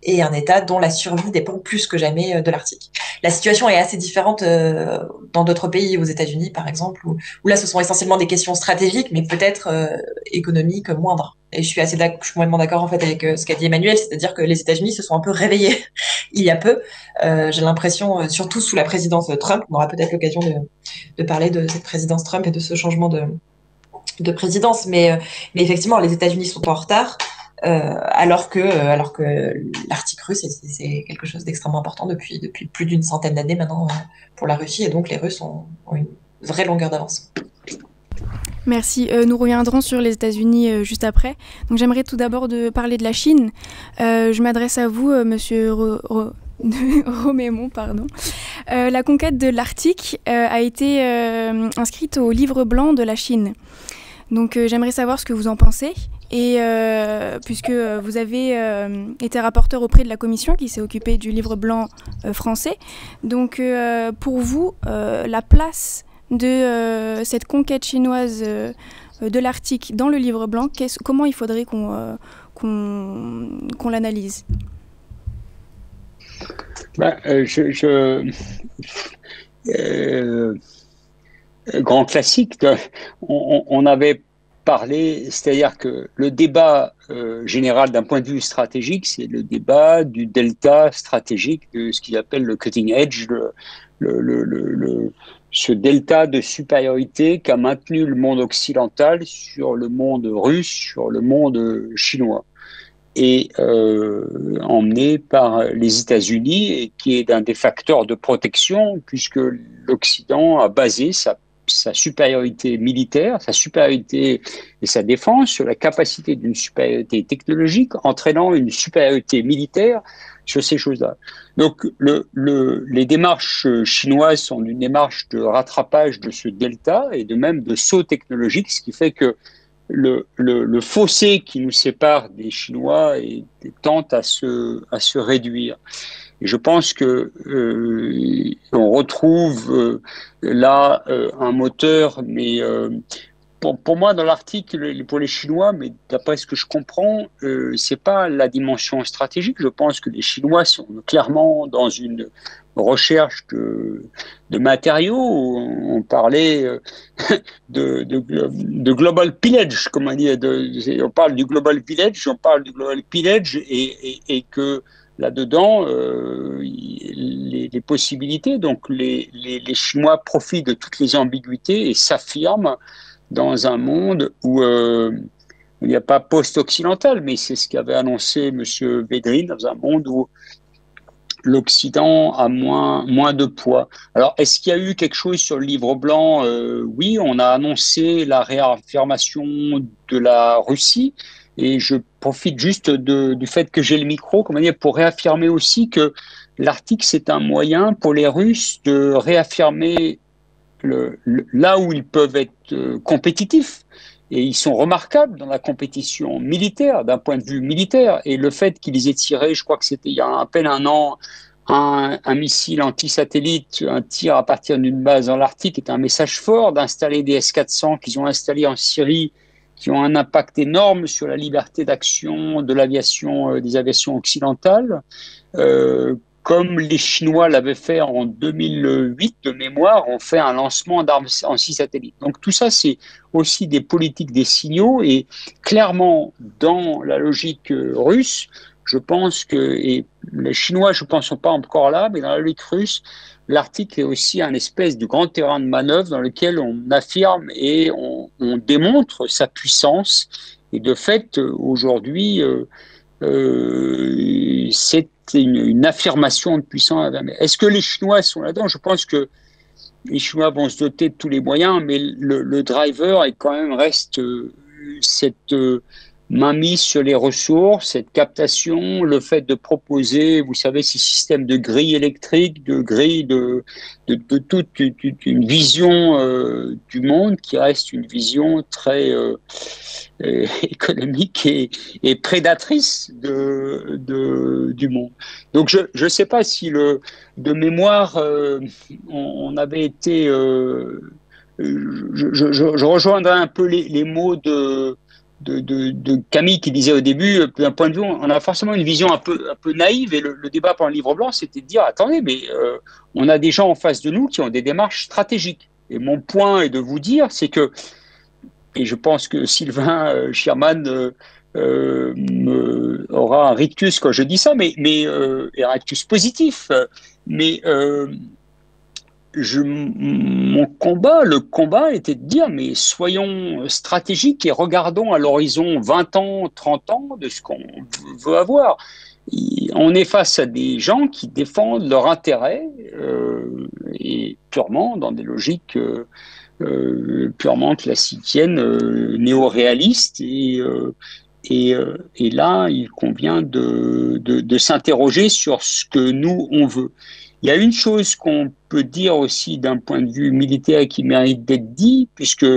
et un État dont la survie dépend plus que jamais de l'Arctique. La situation est assez différente dans d'autres pays, aux États-Unis par exemple, où là ce sont essentiellement des questions stratégiques, mais peut-être économiques moindres. Et je suis complètement d'accord en fait avec ce qu'a dit Emmanuel, c'est-à-dire que les États-Unis se sont un peu réveillés il y a peu. J'ai l'impression, surtout sous la présidence Trump, on aura peut-être l'occasion de parler de cette présidence Trump et de ce changement de présidence, mais effectivement, les États-Unis sont en retard, alors que l'Arctique russe, c'est quelque chose d'extrêmement important depuis plus d'une centaine d'années maintenant pour la Russie, et donc les Russes ont une vraie longueur d'avance. Merci. Nous reviendrons sur les États-Unis juste après. Donc j'aimerais tout d'abord parler de la Chine. Je m'adresse à vous, Monsieur Romémont, pardon. La conquête de l'Arctique a été inscrite au livre blanc de la Chine. Donc j'aimerais savoir ce que vous en pensez. Et puisque vous avez été rapporteur auprès de la commission qui s'est occupée du livre blanc français, donc pour vous, la place de cette conquête chinoise de l'Arctique dans le livre blanc, comment il faudrait qu'on l'analyse? Grand classique, on avait parlé, c'est-à-dire que le débat général d'un point de vue stratégique, c'est le débat du delta stratégique, de ce qu'ils appellent le cutting edge, ce delta de supériorité qu'a maintenu le monde occidental sur le monde russe, sur le monde chinois, et emmené par les États-Unis, et qui est un des facteurs de protection, puisque l'Occident a basé sa supériorité militaire, sa supériorité et sa défense sur la capacité d'une supériorité technologique, entraînant une supériorité militaire sur ces choses-là. Donc, les démarches chinoises sont une démarche de rattrapage de ce delta et de même de saut technologique, ce qui fait que le fossé qui nous sépare des Chinois tente à se réduire. Et je pense que on retrouve là un moteur, mais pour moi, dans l'article, pour les Chinois, mais d'après ce que je comprends, c'est pas la dimension stratégique. Je pense que les Chinois sont clairement dans une recherche de matériaux. On parlait de global pillage, comme on dit. On parle du global village, et que là-dedans, les possibilités, donc les Chinois profitent de toutes les ambiguïtés et s'affirment dans un monde où il n'y a pas post-occidental, mais c'est ce qu'avait annoncé M. Védrine, dans un monde où l'Occident a moins de poids. Alors, est-ce qu'il y a eu quelque chose sur le livre blanc? Oui, on a annoncé la réaffirmation de la Russie, et je profite juste du fait que j'ai le micro, comment dire, pour réaffirmer aussi que l'Arctique, c'est un moyen pour les Russes de réaffirmer là où ils peuvent être compétitifs. Et ils sont remarquables dans la compétition militaire, d'un point de vue militaire. Et le fait qu'ils aient tiré, je crois que c'était il y a à peine un an, un missile anti-satellite, un tir à partir d'une base dans l'Arctique est un message fort, d'installer des S-400 qu'ils ont installés en Syrie, qui ont un impact énorme sur la liberté d'action de l'aviation, des aviations occidentales. Comme les Chinois l'avaient fait en 2008 de mémoire, ont fait un lancement d'armes anti-satellites. Donc tout ça, c'est aussi des politiques, des signaux, et clairement, dans la logique russe, je pense que, et les Chinois, je pense, sont pas encore là, mais dans la logique russe, l'Arctique est aussi un espèce de grand terrain de manœuvre dans lequel on affirme et on démontre sa puissance. Et de fait, aujourd'hui, c'est une affirmation de puissance. Est-ce que les Chinois sont là-dedans? Je pense que les Chinois vont se doter de tous les moyens, mais le driver est quand même reste cette mainmise sur les ressources, cette captation, le fait de proposer, vous savez, ces systèmes de grilles électriques, de grilles de toute une vision du monde qui reste une vision très économique et prédatrice du monde. Donc je ne sais pas si de mémoire on avait été... je rejoindrai un peu les mots de Camille qui disait au début, d'un point de vue, on a forcément une vision un peu naïve, et le débat pendant le livre blanc, c'était de dire, attendez, mais on a des gens en face de nous qui ont des démarches stratégiques. Et mon point est de vous dire, c'est que, et je pense que Sylvain Schirman aura un rictus quand je dis ça, mais un rictus positif, mais le combat était de dire, mais soyons stratégiques et regardons à l'horizon 20 ans, 30 ans de ce qu'on veut avoir. On est face à des gens qui défendent leur intérêt et purement dans des logiques purement classiciennes, néo-réalistes. Et là, il convient de s'interroger sur ce que nous, on veut. Il y a une chose qu'on peut dire aussi d'un point de vue militaire qui mérite d'être dit, puisque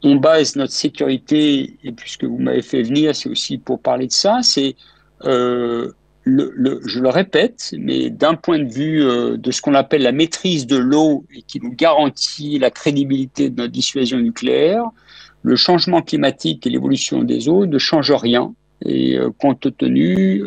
on base notre sécurité, et puisque vous m'avez fait venir, c'est aussi pour parler de ça, c'est, je le répète, mais d'un point de vue de ce qu'on appelle la maîtrise de l'eau et qui nous garantit la crédibilité de notre dissuasion nucléaire, le changement climatique et l'évolution des eaux ne changent rien. Et compte tenu,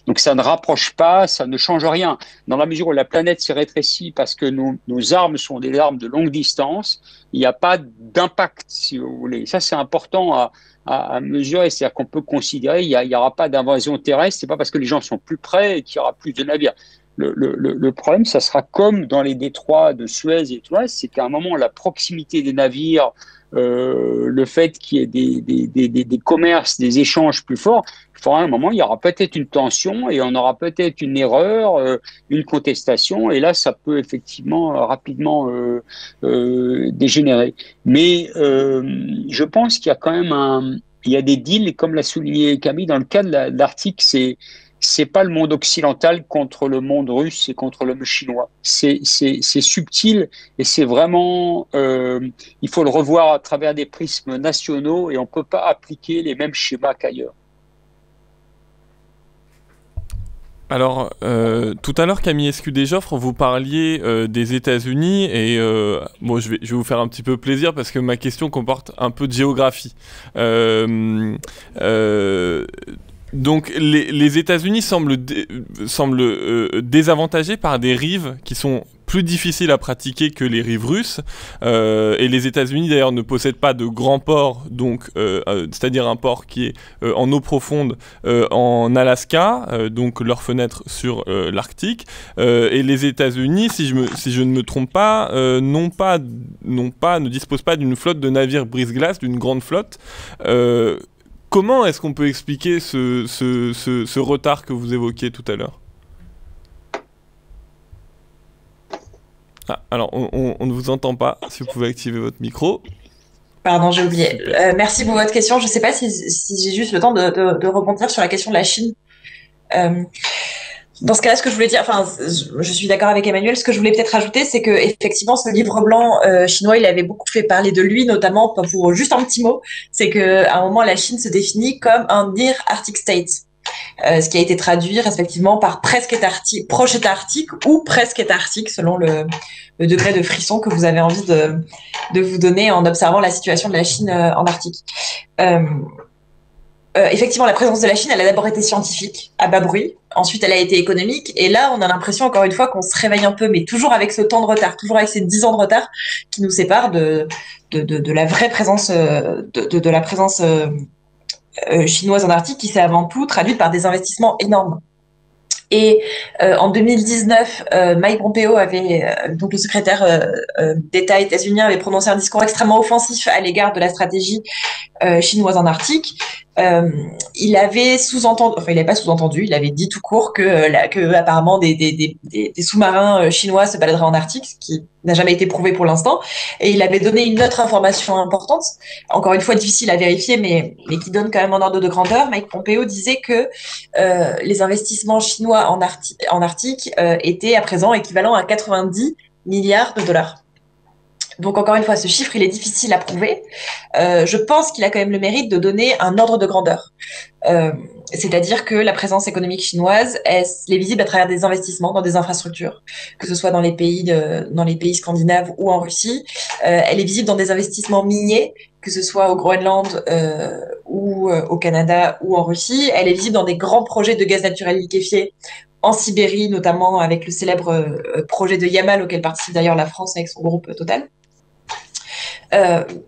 donc ça ne rapproche pas, ça ne change rien. Dans la mesure où la planète s'est rétrécie parce que nos armes sont des armes de longue distance, il n'y a pas d'impact, si vous voulez. Ça, c'est important à mesurer, c'est-à-dire qu'on peut considérer il n'y aura pas d'invasion terrestre, c'est pas parce que les gens sont plus près qu'il y aura plus de navires. Le problème, ça sera comme dans les détroits de Suez et tout ça, c'est qu'à un moment, la proximité des navires, le fait qu'il y ait des commerces, des échanges plus forts, il faudra un moment, il y aura peut-être une tension et on aura peut-être une erreur, une contestation, et là, ça peut effectivement rapidement dégénérer. Mais je pense qu'il y a quand même il y a des deals, et comme l'a souligné Camille, dans le cas de l'Arctique, c'est pas le monde occidental contre le monde russe et contre le monde chinois. C'est subtil et c'est vraiment, il faut le revoir à travers des prismes nationaux et on peut pas appliquer les mêmes schémas qu'ailleurs. Alors, tout à l'heure, Camille Escudé-Joffre, vous parliez des États-Unis et bon, je vais vous faire un petit peu plaisir parce que ma question comporte un peu de géographie. Donc les États-Unis semblent désavantagés par des rives qui sont plus difficiles à pratiquer que les rives russes. Et les États-Unis d'ailleurs ne possèdent pas de grands ports, donc c'est-à-dire un port qui est en eau profonde en Alaska, donc leur fenêtre sur l'Arctique. Et les États-Unis, si je ne me trompe pas, ne disposent pas d'une flotte de navires brise-glace, d'une grande flotte. Comment est-ce qu'on peut expliquer ce retard que vous évoquiez tout à l'heure? Ah, alors, on ne vous entend pas. Si vous pouvez activer votre micro. Pardon, j'ai oublié. Merci pour votre question. Je ne sais pas si j'ai juste le temps de rebondir sur la question de la Chine. Dans ce cas-là, ce que je voulais dire, enfin, je suis d'accord avec Emmanuel, ce que je voulais peut-être rajouter, c'est que effectivement, ce livre blanc chinois, il avait beaucoup fait parler de lui, notamment pour juste un petit mot, c'est que à un moment, la Chine se définit comme un near Arctic state. ce qui a été traduit respectivement par presque état-arctique, proche état-arctique ou presque état-arctique, selon le degré de frisson que vous avez envie de vous donner en observant la situation de la Chine en Arctique. Effectivement, la présence de la Chine, elle a d'abord été scientifique, à bas bruit. Ensuite, elle a été économique. Et là, on a l'impression, encore une fois, qu'on se réveille un peu, mais toujours avec ce temps de retard, toujours avec ces 10 ans de retard qui nous séparent de la vraie présence, de la présence chinoise en Arctique, qui s'est avant tout traduite par des investissements énormes. Et en 2019, Mike Pompeo donc le secrétaire d'État états-unien, avait prononcé un discours extrêmement offensif à l'égard de la stratégie chinoise en Arctique. Il avait sous-entendu, enfin il n'avait pas sous-entendu, il avait dit tout court que apparemment des sous-marins chinois se baladeraient en Arctique, ce qui n'a jamais été prouvé pour l'instant. Et il avait donné une autre information importante, encore une fois difficile à vérifier, mais qui donne quand même un ordre de grandeur. Mike Pompeo disait que les investissements chinois en Arctique étaient à présent équivalents à 90 milliards de dollars. Donc encore une fois, ce chiffre, il est difficile à prouver. Je pense qu'il a quand même le mérite de donner un ordre de grandeur. C'est-à-dire que la présence économique chinoise, elle est visible à travers des investissements dans des infrastructures, que ce soit dans les pays scandinaves ou en Russie. Elle est visible dans des investissements miniers, que ce soit au Groenland ou au Canada ou en Russie. Elle est visible dans des grands projets de gaz naturel liquéfié en Sibérie, notamment avec le célèbre projet de Yamal, auquel participe d'ailleurs la France avec son groupe Total.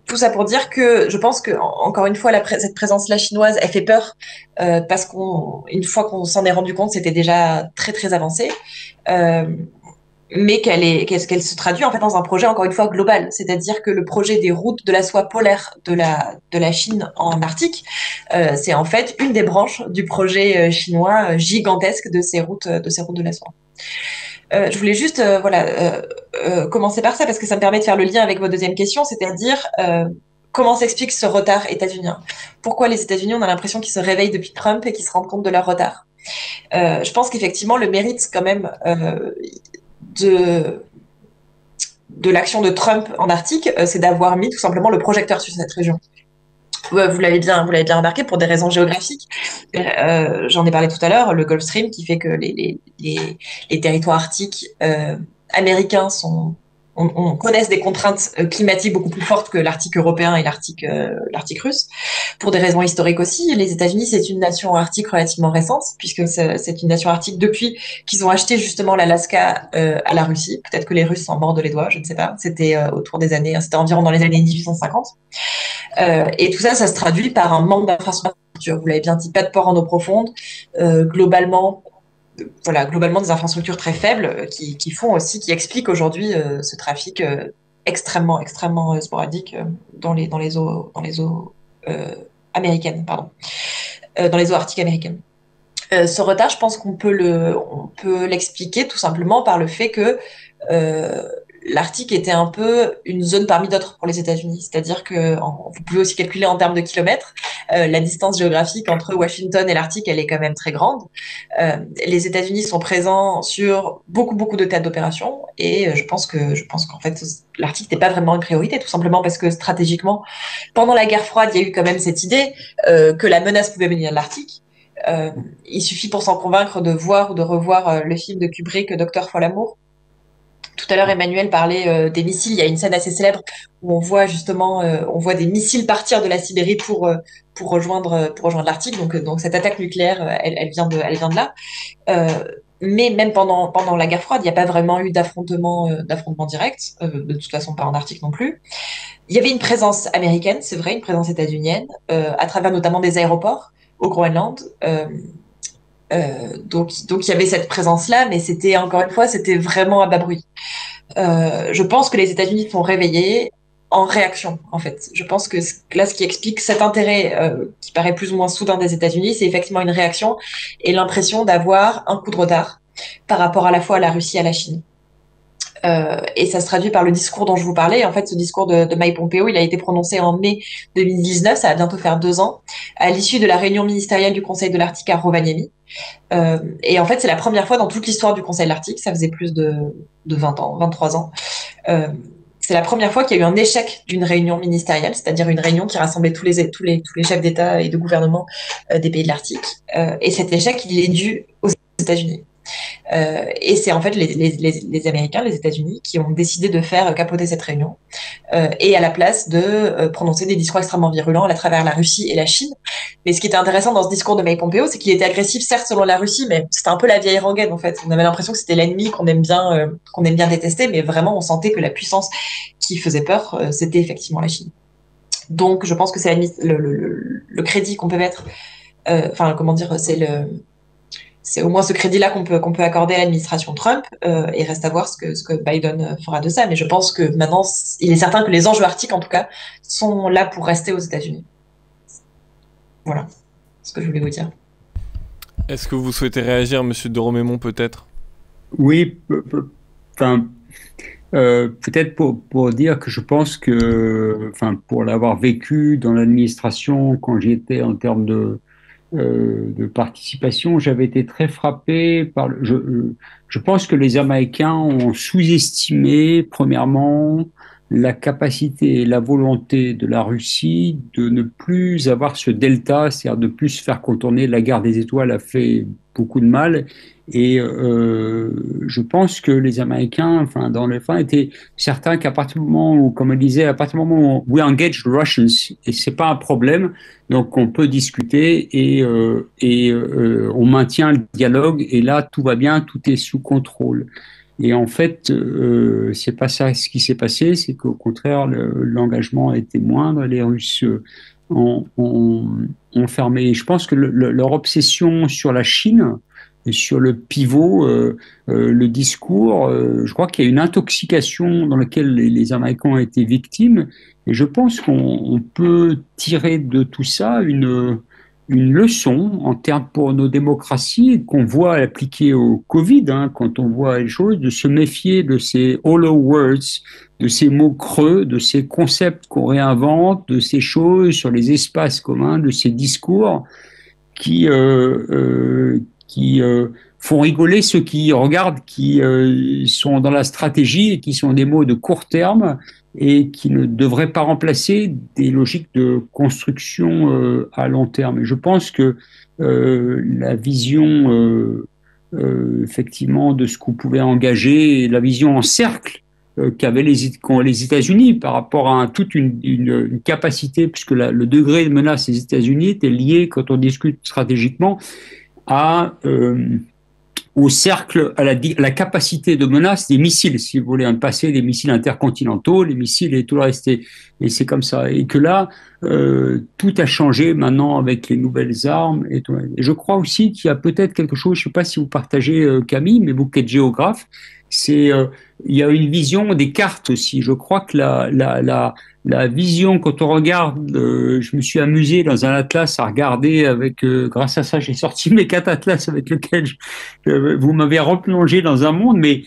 Tout ça pour dire que je pense que, encore une fois, cette présence-là chinoise, elle fait peur parce qu'une fois qu'on s'en est rendu compte, c'était déjà très très avancé, mais qu'elle se traduit en fait dans un projet encore une fois global, c'est-à-dire que le projet des routes de la soie polaire de la Chine en Arctique, c'est en fait une des branches du projet chinois gigantesque de ces routes de la soie. Je voulais juste commencer par ça parce que ça me permet de faire le lien avec votre deuxième question, c'est-à-dire comment s'explique ce retard états-unien. Pourquoi les États-Unis, on a l'impression qu'ils se réveillent depuis Trump et qu'ils se rendent compte de leur retard. Je pense qu'effectivement, le mérite quand même de l'action de Trump en Arctique, c'est d'avoir mis tout simplement le projecteur sur cette région. Vous l'avez bien remarqué pour des raisons géographiques. J'en ai parlé tout à l'heure, le Gulf Stream qui fait que les territoires arctiques américains connaissent des contraintes climatiques beaucoup plus fortes que l'Arctique européen et l'Arctique russe. Pour des raisons historiques aussi, les États-Unis, c'est une nation arctique relativement récente, puisque c'est une nation arctique depuis qu'ils ont acheté justement l'Alaska à la Russie. Peut-être que les Russes s'en mordent les doigts, je ne sais pas. C'était c'était environ dans les années 1850. Et tout ça, ça se traduit par un manque d'infrastructures. Vous l'avez bien dit, pas de port en eau profonde. Globalement, des infrastructures très faibles qui expliquent aujourd'hui ce trafic extrêmement sporadique dans les eaux américaines, dans les eaux arctiques américaines. Ce retard, je pense qu'on peut l'expliquer tout simplement par le fait que l'Arctique était un peu une zone parmi d'autres pour les États-Unis. C'est-à-dire que vous pouvez aussi calculer en termes de kilomètres. La distance géographique entre Washington et l'Arctique, elle est quand même très grande. Les États-Unis sont présents sur beaucoup de théâtres d'opération et je pense qu'en fait, l'Arctique n'est pas vraiment une priorité, tout simplement parce que stratégiquement, pendant la guerre froide, il y a eu quand même cette idée que la menace pouvait venir de l'Arctique. Il suffit pour s'en convaincre de voir ou de revoir le film de Kubrick, Docteur Folamour. Tout à l'heure, Emmanuel parlait des missiles. Il y a une scène assez célèbre où on voit des missiles partir de la Sibérie pour rejoindre l'Arctique. Donc cette attaque nucléaire, elle vient de là. Mais même pendant la guerre froide, il n'y a pas vraiment eu d'affrontement direct. De toute façon, pas en Arctique non plus. Il y avait une présence américaine, c'est vrai, une présence états-unienne, à travers notamment des aéroports au Groenland. Donc il y avait cette présence-là, mais c'était vraiment à bas bruit. Je pense que les États-Unis sont réveillés en réaction, en fait. Je pense que là, ce qui explique cet intérêt qui paraît plus ou moins soudain des États-Unis, c'est effectivement une réaction et l'impression d'avoir un coup de retard par rapport à la fois à la Russie et à la Chine. Et ça se traduit par le discours dont je vous parlais. En fait, ce discours de Mike Pompeo, il a été prononcé en mai 2019, ça va bientôt faire 2 ans, à l'issue de la réunion ministérielle du Conseil de l'Arctique à Rovaniemi. Et en fait, c'est la première fois dans toute l'histoire du Conseil de l'Arctique, ça faisait plus de 20 ans, 23 ans, c'est la première fois qu'il y a eu un échec d'une réunion ministérielle, c'est-à-dire une réunion qui rassemblait tous les chefs d'État et de gouvernement des pays de l'Arctique. Et cet échec, il est dû aux États-Unis. Et c'est en fait les Américains, les États-Unis, qui ont décidé de faire capoter cette réunion et à la place de prononcer des discours extrêmement virulents à travers la Russie et la Chine. Mais ce qui était intéressant dans ce discours de Mike Pompeo, c'est qu'il était agressif, certes selon la Russie, mais c'était un peu la vieille rengaine en fait. On avait l'impression que c'était l'ennemi qu'on aime bien détester, mais vraiment on sentait que la puissance qui faisait peur, c'était effectivement la Chine. Donc je pense que c'est le crédit qu'on peut mettre, c'est au moins ce crédit-là qu'on peut accorder à l'administration Trump, et reste à voir ce que Biden fera de ça. Mais je pense que maintenant, il est certain que les enjeux arctiques, en tout cas, sont là pour rester aux États-Unis. Voilà ce que je voulais vous dire. Est-ce que vous souhaitez réagir, Monsieur de Romémont, peut-être? Oui, peut-être pour dire que je pense que, pour l'avoir vécu dans l'administration quand j'y étais en termes de participation, j'avais été très frappé par je pense que les Américains ont sous-estimé, premièrement, la capacité et la volonté de la Russie de ne plus avoir ce delta, c'est-à-dire de plus se faire contourner. La guerre des étoiles a fait beaucoup de mal. Et je pense que les Américains, dans les fins, étaient certains qu'à partir du moment où, comme on disait, à partir du moment où we engage the Russians, et c'est pas un problème, donc on peut discuter et on maintient le dialogue, et là tout va bien, tout est sous contrôle. Et en fait, c'est pas ça ce qui s'est passé, c'est qu'au contraire, l'engagement a été moindre, les Russes ont fermé. Et je pense que leur obsession sur la Chine, sur le pivot, le discours, je crois qu'il y a une intoxication dans laquelle les Américains ont été victimes, et je pense qu'on peut tirer de tout ça une leçon en termes pour nos démocraties qu'on voit appliquer au Covid, quand on voit les choses, de se méfier de ces hollow words, de ces mots creux, de ces concepts qu'on réinvente, de ces choses sur les espaces communs, de ces discours qui font rigoler ceux qui regardent, qui sont dans la stratégie et qui sont des mots de court terme et qui ne devraient pas remplacer des logiques de construction à long terme. Et je pense que la vision effectivement de ce qu'on pouvait engager, la vision en cercle qu'ont les États-Unis par rapport à toute une capacité, puisque le degré de menace des États-Unis était lié, quand on discute stratégiquement, au cercle, à la capacité de menace des missiles, si vous voulez, passer des missiles intercontinentaux, les missiles et tout le reste, et c'est comme ça. Et que là, tout a changé maintenant avec les nouvelles armes. Et je crois aussi qu'il y a peut-être quelque chose, je ne sais pas si vous partagez, Camille, mais vous qui êtes géographe, il y a une vision des cartes aussi. Je crois que la vision, quand on regarde, je me suis amusé dans un atlas à regarder grâce à ça, j'ai sorti mes 4 atlas avec lesquels vous m'avez replongé dans un monde, mais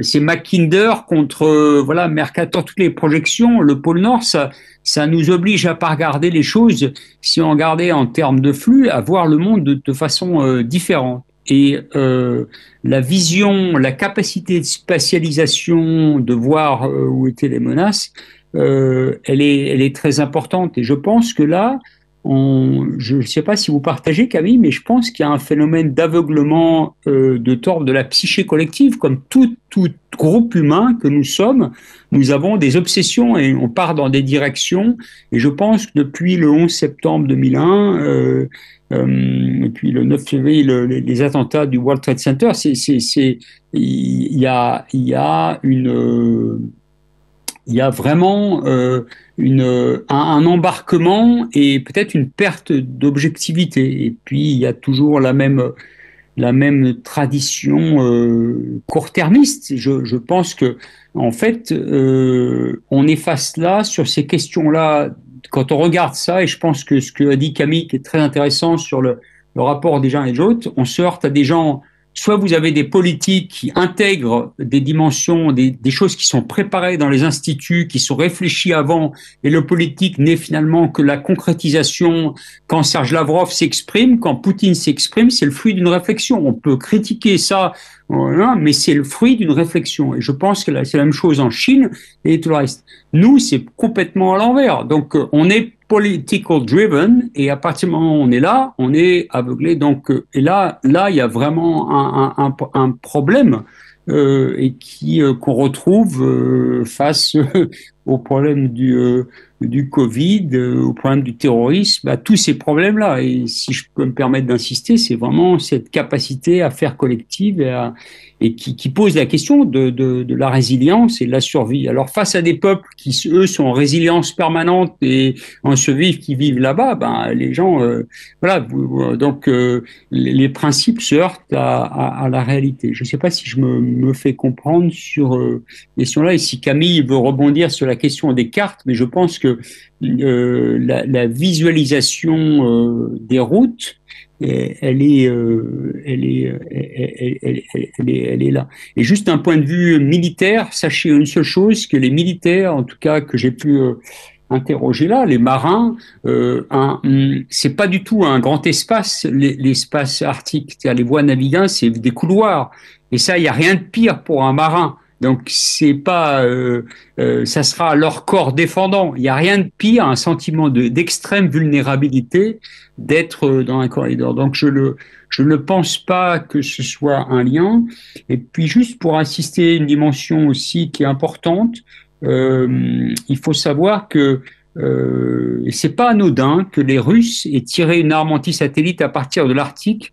c'est Mackinder contre Mercator, toutes les projections, le pôle Nord, ça nous oblige à pas regarder les choses, si on regardait en termes de flux, à voir le monde de façon différente. Et la vision, la capacité de spatialisation, de voir où étaient les menaces, elle est très importante. Et je pense que là, je ne sais pas si vous partagez, Camille, mais je pense qu'il y a un phénomène d'aveuglement de tort de la psyché collective. Comme tout groupe humain que nous sommes, nous avons des obsessions et on part dans des directions. Et je pense que depuis le 11 septembre 2001, et puis le 9 février, les attentats du World Trade Center, il y a vraiment un embarquement et peut-être une perte d'objectivité. Et puis il y a toujours la même tradition court-termiste. Je pense que en fait, on est face là sur ces questions-là. Quand on regarde ça, et je pense que ce que a dit Camille, qui est très intéressant sur le rapport des uns et des autres, on se heurte à des gens soit vous avez des politiques qui intègrent des dimensions, des choses qui sont préparées dans les instituts, qui sont réfléchies avant, et le politique n'est finalement que la concrétisation. Quand Serge Lavrov s'exprime, quand Poutine s'exprime, c'est le fruit d'une réflexion. On peut critiquer ça, voilà, mais c'est le fruit d'une réflexion. Et je pense que c'est la même chose en Chine et tout le reste. Nous, c'est complètement à l'envers. Donc, on est political driven, et à partir du moment où on est là, on est aveuglé. Donc, et là, il y a vraiment un problème et qu'on retrouve face au problème du Covid, au problème du terrorisme, à tous ces problèmes-là. Et si je peux me permettre d'insister, c'est vraiment cette capacité à faire collective et qui pose la question de la résilience et de la survie. Alors, face à des peuples qui, eux, sont en résilience permanente et en survie, qui vivent là-bas, ben, les gens, voilà, donc les principes se heurtent à la réalité. Je ne sais pas si je me fais comprendre sur ces questions-là, et si Camille veut rebondir sur la question des cartes, mais je pense que la visualisation des routes, elle est là. Et juste un point de vue militaire, sachez une seule chose, que les militaires, en tout cas que j'ai pu interroger là, les marins, c'est pas du tout un grand espace, l'espace arctique, c'est-à-dire les voies navigables, c'est des couloirs. Et ça, il n'y a rien de pire pour un marin. Donc c'est pas, ça sera leur corps défendant. Il n'y a rien de pire, un sentiment d'extrême vulnérabilité d'être dans un corridor. Donc je ne pense pas que ce soit un lien. Et puis juste pour insister, une dimension aussi qui est importante, il faut savoir que c'est pas anodin que les Russes aient tiré une arme anti-satellite à partir de l'Arctique,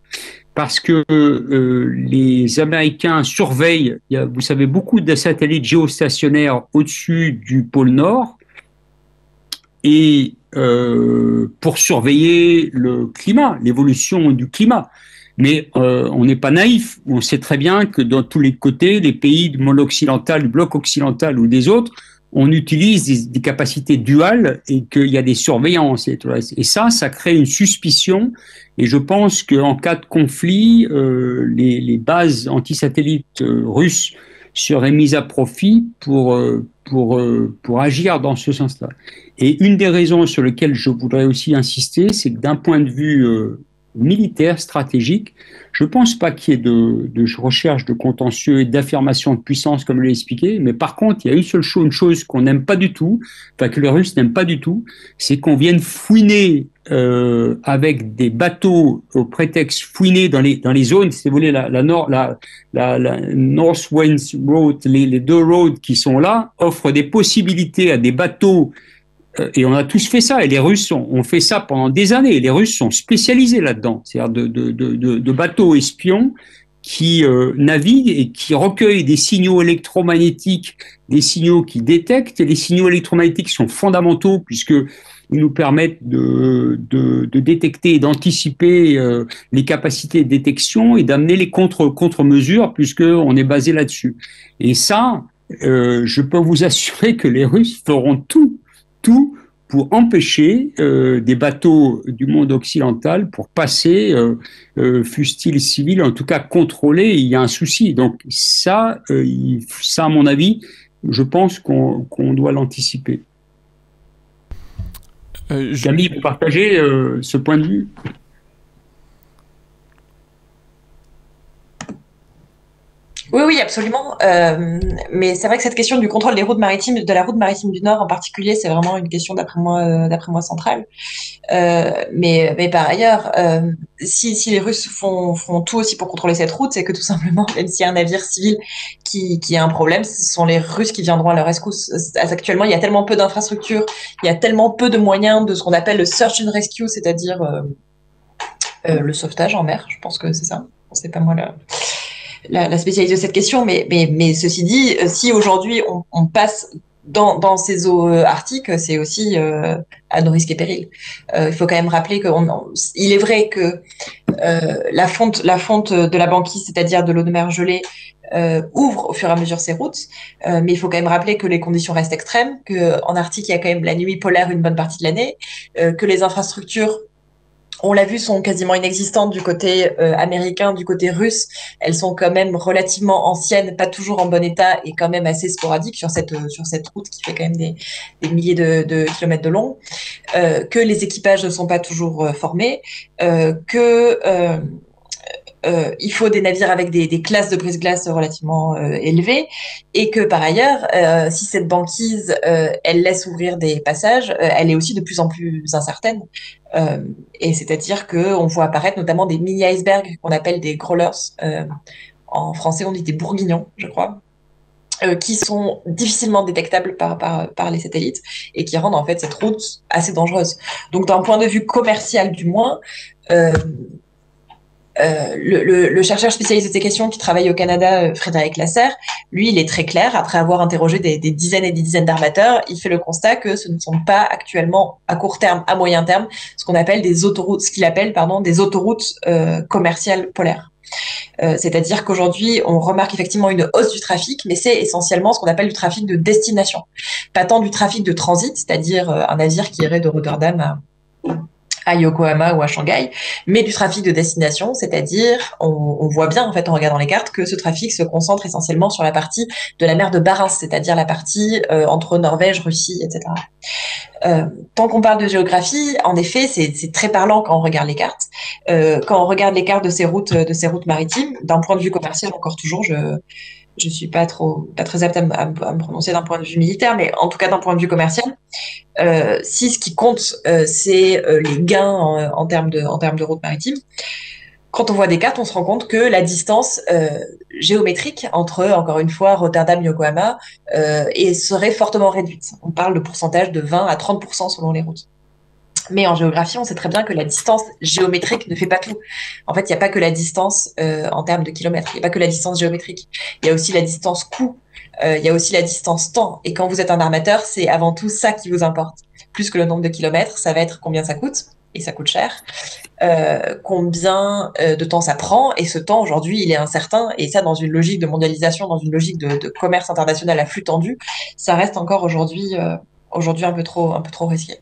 parce que les Américains surveillent, vous savez, beaucoup de satellites géostationnaires au-dessus du pôle Nord, et pour surveiller le climat, l'évolution du climat. Mais on n'est pas naïf, on sait très bien que dans tous les côtés, les pays du monde occidental, du bloc occidental ou des autres, on utilise des capacités duales et qu'il y a des surveillances. Et ça crée une suspicion. Et je pense qu'en cas de conflit, les bases antisatellites russes seraient mises à profit pour agir dans ce sens-là. Et une des raisons sur lesquelles je voudrais aussi insister, c'est que d'un point de vue militaire, stratégique, je ne pense pas qu'il y ait de recherche de contentieux et d'affirmation de puissance, comme je l'ai expliqué, mais par contre, il y a une chose qu'on n'aime pas du tout, enfin que les Russes n'aiment pas du tout, c'est qu'on vienne fouiner avec des bateaux au prétexte fouiner dans les zones, si vous voulez, la North Winds Road, les deux roads qui sont là, offrent des possibilités à des bateaux. Et on a tous fait ça, et les Russes ont fait ça pendant des années, et les Russes sont spécialisés là-dedans, c'est-à-dire de bateaux espions qui naviguent et qui recueillent des signaux électromagnétiques, des signaux qui détectent, et les signaux électromagnétiques sont fondamentaux puisqu'ils nous permettent de détecter et d'anticiper les capacités de détection et d'amener les contre-mesures puisqu'on est basé là-dessus. Et ça, je peux vous assurer que les Russes feront tout pour empêcher des bateaux du monde occidental pour passer, fussent-ils civils, en tout cas contrôlés, il y a un souci. Donc ça, à mon avis, je pense qu'on doit l'anticiper. Camille, vous partagez ce point de vue ? Oui, absolument. Mais c'est vrai que cette question du contrôle des routes maritimes, de la route maritime du Nord en particulier, c'est vraiment une question d'après moi centrale. Mais par ailleurs, si les Russes font tout aussi pour contrôler cette route, c'est que tout simplement, même s'il y a un navire civil qui a un problème, ce sont les Russes qui viendront à leur rescousse. Actuellement, il y a tellement peu d'infrastructures, il y a tellement peu de moyens de ce qu'on appelle le search and rescue, c'est-à-dire le sauvetage en mer. Je pense que c'est ça. C'est pas moi la spécialiste de cette question, mais ceci dit, si aujourd'hui on passe dans ces eaux arctiques, c'est aussi à nos risques et périls. Il faut quand même rappeler il est vrai que la fonte de la banquise, c'est-à-dire de l'eau de mer gelée, ouvre au fur et à mesure ces routes, mais il faut quand même rappeler que les conditions restent extrêmes, qu'en Arctique il y a quand même la nuit polaire une bonne partie de l'année, que les infrastructures on l'a vu, sont quasiment inexistantes du côté américain, du côté russe. Elles sont quand même relativement anciennes, pas toujours en bon état et quand même assez sporadiques sur cette route qui fait quand même des milliers de kilomètres de long. Que les équipages ne sont pas toujours formés, il faut des navires avec des classes de brise-glace relativement élevées, et que par ailleurs, si cette banquise, elle laisse ouvrir des passages, elle est aussi de plus en plus incertaine. Et c'est-à-dire qu'on voit apparaître notamment des mini-icebergs qu'on appelle des growlers. En français, on dit des bourguignons, je crois. Qui sont difficilement détectables par les satellites et qui rendent en fait cette route assez dangereuse. Donc d'un point de vue commercial du moins, le chercheur spécialiste de ces questions qui travaille au Canada, Frédéric Lasserre, lui, il est très clair. Après avoir interrogé des dizaines et des dizaines d'armateurs, il fait le constat que ce ne sont pas actuellement, à court terme, à moyen terme, ce qu'on appelle des autoroutes, ce qu'il appelle, des autoroutes commerciales polaires. C'est-à-dire qu'aujourd'hui, on remarque effectivement une hausse du trafic, mais c'est essentiellement ce qu'on appelle du trafic de destination. Pas tant du trafic de transit, c'est-à-dire un navire qui irait de Rotterdam à Yokohama ou à Shanghai, mais du trafic de destination, c'est-à-dire, on voit bien en fait en regardant les cartes que ce trafic se concentre essentiellement sur la partie de la mer de Barents, c'est-à-dire la partie entre Norvège, Russie, etc. Tant qu'on parle de géographie, en effet, c'est très parlant quand on regarde les cartes. Quand on regarde les cartes de ces routes maritimes, d'un point de vue commercial, encore toujours, je suis pas très apte à me prononcer d'un point de vue militaire, mais en tout cas d'un point de vue commercial, si ce qui compte, c'est les gains en termes de routes maritimes. Quand on voit des cartes, on se rend compte que la distance géométrique entre, encore une fois, Rotterdam et Yokohama serait fortement réduite. On parle de pourcentage de 20 à 30% selon les routes. Mais en géographie, on sait très bien que la distance géométrique ne fait pas tout. En fait, il n'y a pas que la distance en termes de kilomètres, il n'y a pas que la distance géométrique. Il y a aussi la distance coût, il y a aussi la distance temps. Et quand vous êtes un armateur, c'est avant tout ça qui vous importe. Plus que le nombre de kilomètres, ça va être combien ça coûte, et ça coûte cher. Combien de temps ça prend, et ce temps aujourd'hui il est incertain, et ça dans une logique de mondialisation, dans une logique de commerce international à flux tendu, ça reste encore aujourd'hui un peu trop risqué.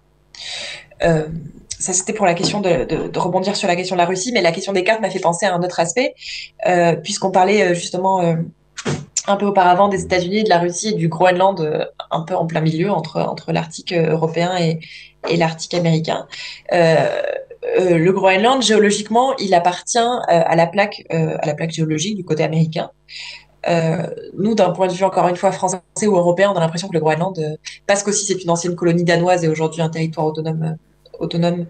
Ça c'était pour la question de rebondir sur la question de la Russie, mais la question des cartes m'a fait penser à un autre aspect, puisqu'on parlait justement un peu auparavant des États-Unis, de la Russie et du Groenland, un peu en plein milieu entre l'Arctique européen et l'Arctique américain. Le Groenland, géologiquement, il appartient à la plaque géologique du côté américain. Nous, d'un point de vue encore une fois français ou européen, on a l'impression que le Groenland, parce qu'aussi c'est une ancienne colonie danoise et aujourd'hui un territoire autonome,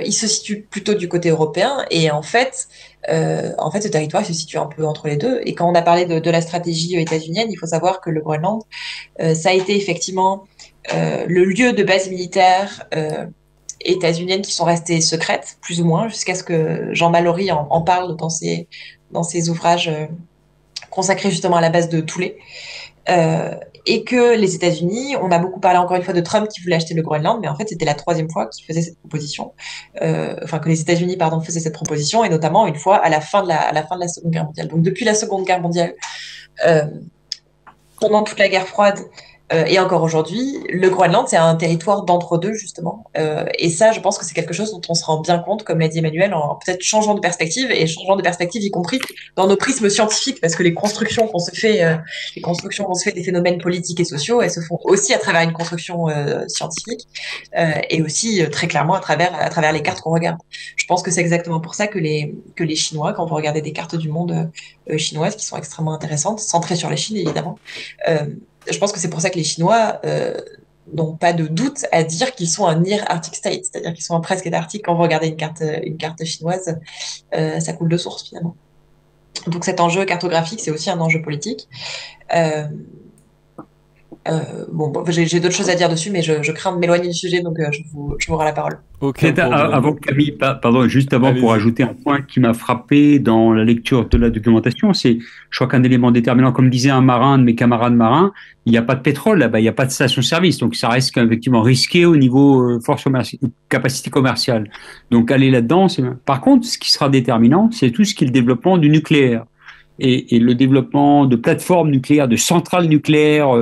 il se situe plutôt du côté européen, et en fait, ce territoire il se situe un peu entre les deux. Et quand on a parlé de la stratégie états-unienne, il faut savoir que le Groenland, ça a été effectivement le lieu de base militaire états-uniennes qui sont restées secrètes, plus ou moins, jusqu'à ce que Jean Mallory en parle dans ses ouvrages consacrés justement à la base de Thule. Et que les États-Unis, on a beaucoup parlé encore une fois de Trump qui voulait acheter le Groenland, mais en fait c'était la troisième fois qu'il faisait cette proposition, que les États-Unis faisaient cette proposition, et notamment une fois à la fin de la Seconde Guerre mondiale. Donc depuis la Seconde Guerre mondiale, pendant toute la guerre froide, et encore aujourd'hui, le Groenland, c'est un territoire d'entre-deux, justement. Et ça, je pense que c'est quelque chose dont on se rend bien compte, comme l'a dit Emmanuel, en peut-être changeant de perspective, y compris dans nos prismes scientifiques, parce que les constructions qu'on se fait des phénomènes politiques et sociaux, elles se font aussi à travers une construction scientifique, et aussi très clairement à travers les cartes qu'on regarde. Je pense que c'est exactement pour ça que les Chinois, quand vous regardez des cartes du monde chinoises, qui sont extrêmement intéressantes, centrées sur la Chine, évidemment, je pense que c'est pour ça que les Chinois n'ont pas de doute à dire qu'ils sont un near Arctic state, c'est-à-dire qu'ils sont un presque Arctique. Quand vous regardez une carte chinoise, ça coule de source finalement. Donc cet enjeu cartographique, c'est aussi un enjeu politique. J'ai d'autres choses à dire dessus, mais je crains de m'éloigner du sujet, donc je vous rends la parole. Avant Camille, juste avant, pour ajouter un point qui m'a frappé dans la lecture de la documentation, je crois qu'un élément déterminant, comme disait un marin de mes camarades marins, il n'y a pas de pétrole là-bas, il n'y a pas de station-service, donc ça reste effectivement risqué au niveau capacité commerciale. Donc aller là-dedans, par contre, ce qui sera déterminant, c'est tout ce qui est le développement du nucléaire. et le développement de plateformes nucléaires, de centrales nucléaires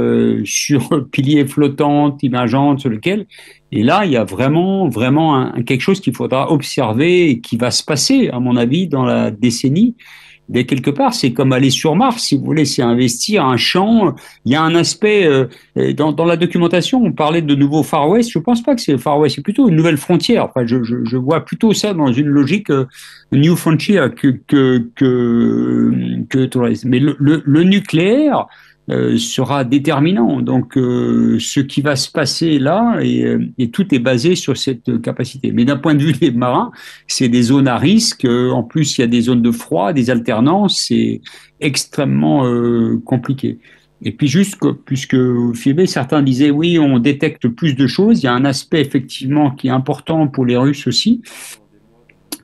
sur piliers flottants, émergentes, sur lesquels. Et là, il y a vraiment quelque chose qu'il faudra observer et qui va se passer, à mon avis, dans la décennie. Mais quelque part, c'est comme aller sur Mars, si vous voulez, c'est investir un champ. Il y a un aspect, dans la documentation, on parlait de nouveau Far West. Je pense pas que c'est le Far West, c'est plutôt une nouvelle frontière. Enfin, je vois plutôt ça dans une logique New Frontier que mais le nucléaire sera déterminant. Donc, ce qui va se passer là, et tout est basé sur cette capacité. Mais d'un point de vue des marins, c'est des zones à risque. En plus, il y a des zones de froid, des alternances. C'est extrêmement compliqué. Et puis puisque Philippe, certains disaient oui, on détecte plus de choses. Il y a un aspect effectivement qui est important pour les Russes aussi.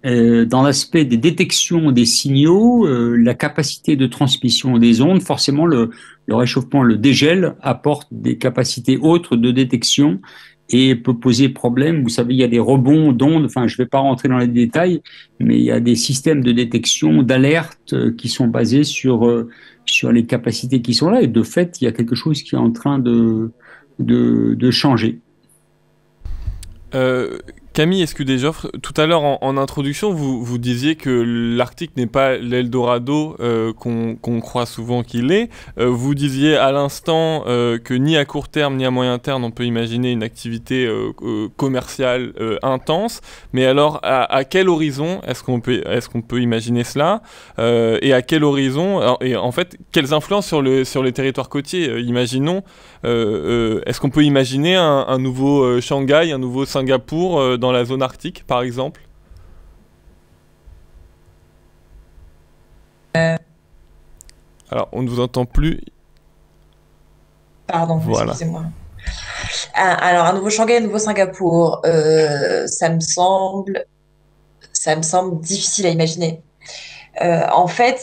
Dans l'aspect des détections des signaux, la capacité de transmission des ondes, forcément le réchauffement, le dégel apporte des capacités autres de détection et peut poser problème. Vous savez, il y a des rebonds d'ondes, enfin je ne vais pas rentrer dans les détails, mais il y a des systèmes de détection, d'alerte qui sont basés sur les capacités qui sont là, et de fait, il y a quelque chose qui est en train de changer. Camille Escudé-Joffre, tout à l'heure en introduction, vous disiez que l'Arctique n'est pas l'Eldorado qu'on croit souvent qu'il est. Vous disiez à l'instant que ni à court terme ni à moyen terme on peut imaginer une activité commerciale intense. Mais alors à quel horizon est-ce qu'on peut imaginer cela et à quel horizon et en fait quelles influences sur les territoires côtiers imaginons est-ce qu'on peut imaginer un nouveau Shanghai, un nouveau Singapour dans la zone arctique, par exemple? Alors, on ne vous entend plus. Pardon, voilà. Excusez-moi. Alors, un nouveau Shanghai, un nouveau Singapour, ça me semble difficile à imaginer. En fait,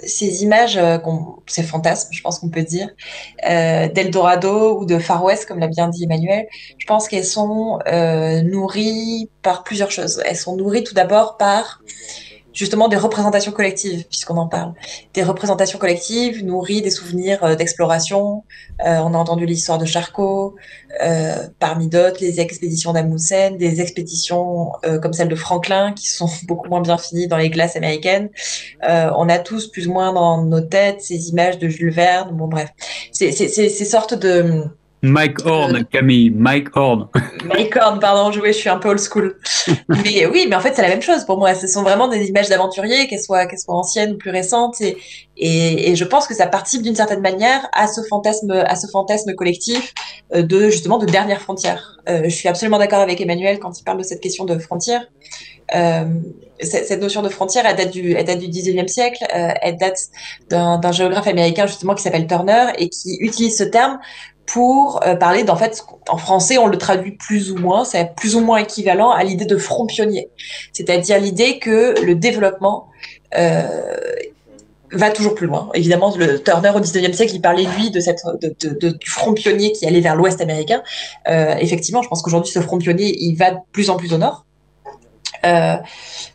ces images, ces fantasmes, je pense qu'on peut dire, d'Eldorado ou de Far West, comme l'a bien dit Emmanuel, je pense qu'elles sont nourries par plusieurs choses. Elles sont nourries tout d'abord par justement des représentations collectives, puisqu'on en parle. Des représentations collectives nourries des souvenirs d'exploration. On a entendu l'histoire de Charcot, parmi d'autres, les expéditions d'Amundsen, des expéditions comme celle de Franklin, qui sont beaucoup moins bien finies dans les glaces américaines. On a tous plus ou moins dans nos têtes ces images de Jules Verne. Bon, bref. Ces sortes de... Mike Horn, Camille, Mike Horn. Mike Horn, pardon, je suis un peu old school. Mais oui, mais en fait, c'est la même chose pour moi. Ce sont vraiment des images d'aventuriers, qu'elles soient anciennes ou plus récentes. Et je pense que ça participe d'une certaine manière à ce fantasme collectif de dernière frontière. Je suis absolument d'accord avec Emmanuel quand il parle de cette question de frontière. Cette notion de frontière, elle date du 19e siècle. Elle date d'un géographe américain, justement, qui s'appelle Turner et qui utilise ce terme pour parler d'en fait, en français, on le traduit plus ou moins, c'est plus ou moins équivalent à l'idée de front pionnier. C'est-à-dire l'idée que le développement va toujours plus loin. Évidemment, le Turner au 19e siècle, il parlait, lui, du front pionnier qui allait vers l'ouest américain. Effectivement, je pense qu'aujourd'hui, ce front pionnier, il va de plus en plus au nord.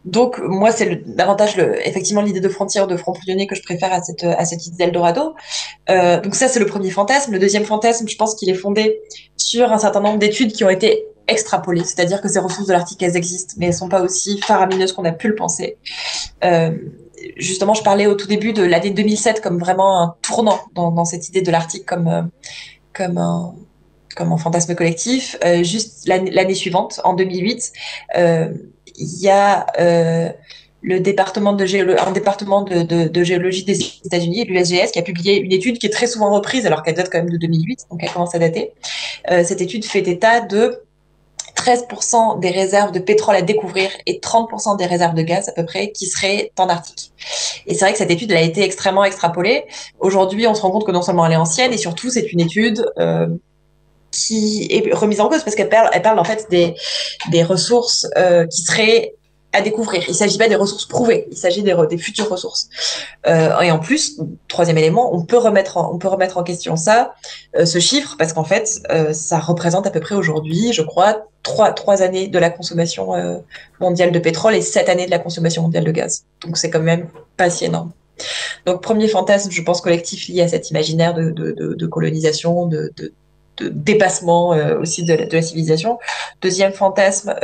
Donc moi c'est davantage effectivement l'idée de frontière, de front pionnier que je préfère à cette idée d'Eldorado. Donc ça c'est le premier fantasme. Le deuxième fantasme, je pense qu'il est fondé sur un certain nombre d'études qui ont été extrapolées, c'est-à-dire que ces ressources de l'Arctique elles existent, mais elles sont pas aussi faramineuses qu'on a pu le penser. Justement, je parlais au tout début de l'année 2007 comme vraiment un tournant dans cette idée de l'Arctique comme un fantasme collectif. Juste l'année suivante, en 2008, il y a un département de géologie des États-Unis, l'USGS, qui a publié une étude qui est très souvent reprise, alors qu'elle date quand même de 2008, donc elle commence à dater. Cette étude fait état de 13% des réserves de pétrole à découvrir et 30% des réserves de gaz à peu près qui seraient en Arctique. Et c'est vrai que cette étude elle a été extrêmement extrapolée. Aujourd'hui, on se rend compte que non seulement elle est ancienne, et surtout c'est une étude qui est remise en cause parce qu'elle parle en fait des ressources qui seraient à découvrir. Il ne s'agit pas des ressources prouvées, il s'agit des futures ressources. Et en plus, troisième élément, on peut remettre en question ce chiffre, parce qu'en fait, ça représente à peu près aujourd'hui, je crois, 3 années de la consommation mondiale de pétrole et 7 années de la consommation mondiale de gaz. Donc c'est quand même pas si énorme. Donc, premier fantasme, je pense, collectif lié à cet imaginaire de colonisation, de dépassement aussi de la civilisation. Deuxième fantasme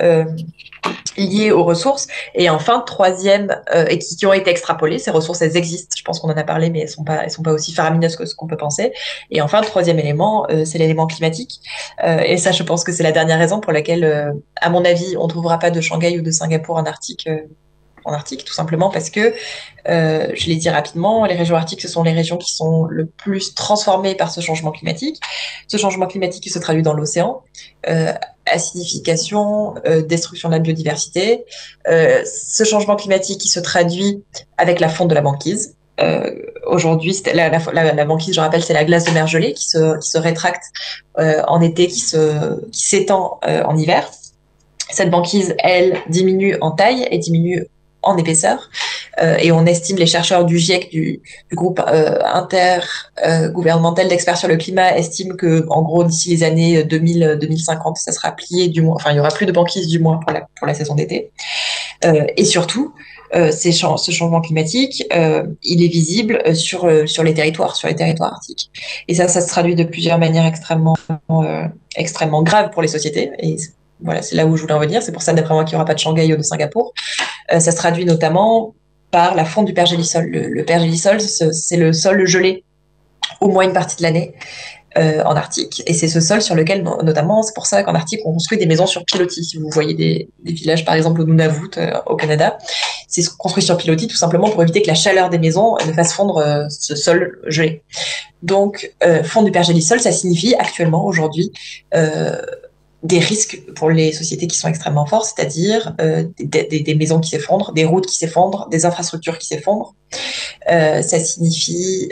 lié aux ressources. Et enfin, troisième, et qui ont été extrapolées, ces ressources, elles existent, je pense qu'on en a parlé, mais elles sont pas aussi faramineuses que ce qu'on peut penser. Et enfin, troisième élément, c'est l'élément climatique. Et ça, je pense que c'est la dernière raison pour laquelle, à mon avis, on ne trouvera pas de Shanghai ou de Singapour en Arctique, tout simplement parce que, je l'ai dit rapidement, les régions arctiques, ce sont les régions qui sont le plus transformées par ce changement climatique. Ce changement climatique qui se traduit dans l'océan, acidification, destruction de la biodiversité. Ce changement climatique qui se traduit avec la fonte de la banquise. Aujourd'hui, la banquise, je rappelle, c'est la glace de mer gelée qui se rétracte en été, qui s'étend en hiver. Cette banquise, elle, diminue en taille et diminue en épaisseur. Et on estime, les chercheurs du GIEC, du groupe intergouvernemental d'experts sur le climat, estiment que, en gros, d'ici les années 2050, ça sera plié du moins. Enfin, il y aura plus de banquise du moins pour la saison d'été. Et surtout, ce changement climatique, il est visible sur les territoires arctiques. Et ça se traduit de plusieurs manières extrêmement graves pour les sociétés. Et voilà, c'est là où je voulais en venir. C'est pour ça, d'après moi, qu'il n'y aura pas de Shanghai ou de Singapour. Ça se traduit notamment par la fonte du pergélisol. Le pergélisol, c'est le sol gelé au moins une partie de l'année en Arctique. Et c'est ce sol sur lequel, notamment, c'est pour ça qu'en Arctique, on construit des maisons sur pilotis. Si vous voyez des villages, par exemple, au Nunavut, au Canada, c'est construit sur pilotis tout simplement pour éviter que la chaleur des maisons ne fasse fondre ce sol gelé. Donc, fonte du pergélisol, ça signifie actuellement, aujourd'hui, des risques pour les sociétés qui sont extrêmement forts, c'est-à-dire des maisons qui s'effondrent, des routes qui s'effondrent, des infrastructures qui s'effondrent. Ça signifie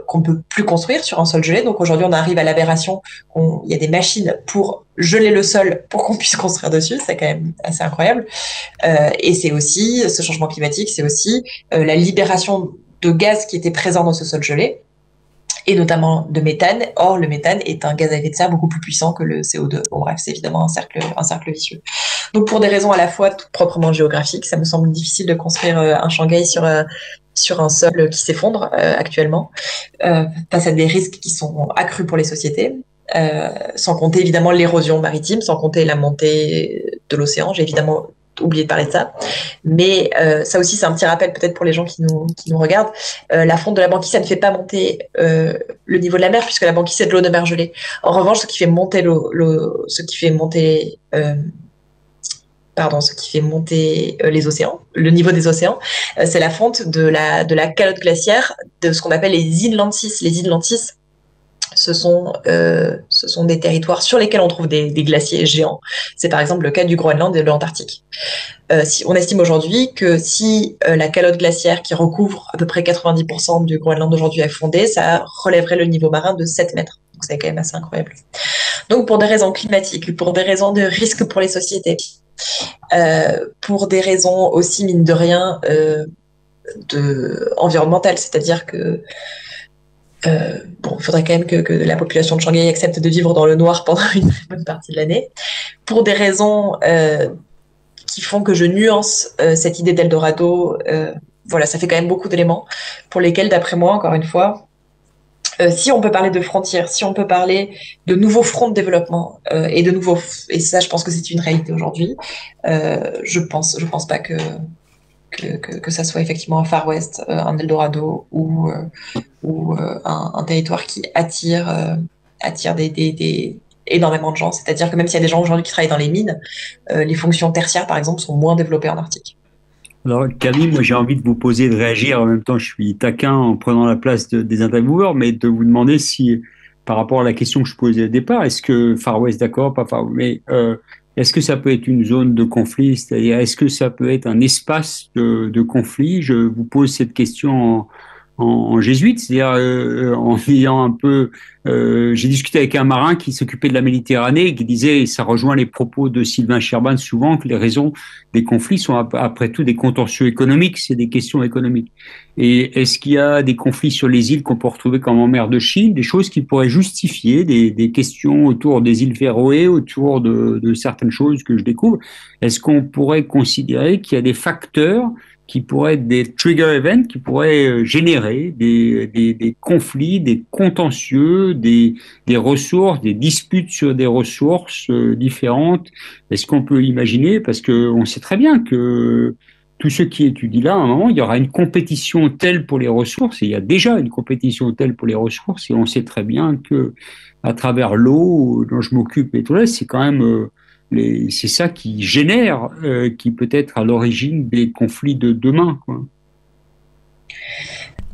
qu'on ne peut plus construire sur un sol gelé. Donc aujourd'hui, on arrive à l'aberration. Il y a des machines pour geler le sol pour qu'on puisse construire dessus. C'est quand même assez incroyable. Et c'est aussi, ce changement climatique, c'est aussi la libération de gaz qui était présent dans ce sol gelé, et notamment de méthane. Or, le méthane est un gaz à effet de serre beaucoup plus puissant que le CO2. Bon, bref, c'est évidemment un cercle vicieux. Donc, pour des raisons à la fois tout proprement géographiques, ça me semble difficile de construire un Shanghai sur un sol qui s'effondre actuellement, face à des risques qui sont accrus pour les sociétés. Sans compter évidemment l'érosion maritime, sans compter la montée de l'océan. J'ai évidemment oublié de parler de ça. Mais ça aussi, c'est un petit rappel peut-être pour les gens qui nous regardent. La fonte de la banquise, ça ne fait pas monter le niveau de la mer, puisque la banquise, c'est de l'eau de mer gelée. En revanche, ce qui fait monter les océans, le niveau des océans, c'est la fonte de la calotte glaciaire de ce qu'on appelle les inland seas. Les inland seas, ce sont des territoires sur lesquels on trouve des glaciers géants. C'est par exemple le cas du Groenland et de l'Antarctique. On estime aujourd'hui que si la calotte glaciaire qui recouvre à peu près 90% du Groenland aujourd'hui est fondée, ça relèverait le niveau marin de 7 mètres. Donc c'est quand même assez incroyable. Donc pour des raisons climatiques, pour des raisons de risque pour les sociétés, pour des raisons aussi, mine de rien, environnementales, c'est-à-dire que il faudrait quand même que la population de Shanghai accepte de vivre dans le noir pendant une bonne partie de l'année. Pour des raisons qui font que je nuance cette idée d'Eldorado, voilà, ça fait quand même beaucoup d'éléments pour lesquels, d'après moi, encore une fois, si on peut parler de frontières, si on peut parler de nouveaux fronts de développement et ça, je pense que c'est une réalité aujourd'hui. Je pense pas que ça soit effectivement un Far West, un Eldorado ou un territoire qui attire énormément de gens. C'est-à-dire que même s'il y a des gens aujourd'hui qui travaillent dans les mines, les fonctions tertiaires, par exemple, sont moins développées en Arctique. Alors, Camille, moi j'ai envie de vous poser, de réagir. En même temps, je suis taquin en prenant la place des intervieweurs, mais de vous demander si, par rapport à la question que je posais au départ, est-ce que Far West, d'accord, pas Far West, mais est-ce que ça peut être une zone de conflit? C'est-à-dire, est-ce que ça peut être un espace de conflit? Je vous pose cette question en jésuite, c'est-à-dire en ayant un peu... j'ai discuté avec un marin qui s'occupait de la Méditerranée et qui disait, et ça rejoint les propos de Sylvain Scherban souvent, que les raisons des conflits sont après tout des contentieux économiques, c'est des questions économiques. Et est-ce qu'il y a des conflits sur les îles qu'on peut retrouver comme en mer de Chine, des choses qui pourraient justifier des questions autour des îles Féroé, autour de certaines choses que je découvre? Est-ce qu'on pourrait considérer qu'il y a des facteurs qui pourraient être des trigger events, qui pourraient générer des conflits, des contentieux, des ressources, des disputes sur des ressources différentes. Est-ce qu'on peut imaginer, parce que on sait très bien que tous ceux qui étudient là, à un moment, il y aura une compétition telle pour les ressources, et il y a déjà une compétition telle pour les ressources, et on sait très bien que à travers l'eau dont je m'occupe et tout là, c'est quand même c'est ça qui génère, qui peut être à l'origine des conflits de demain, quoi.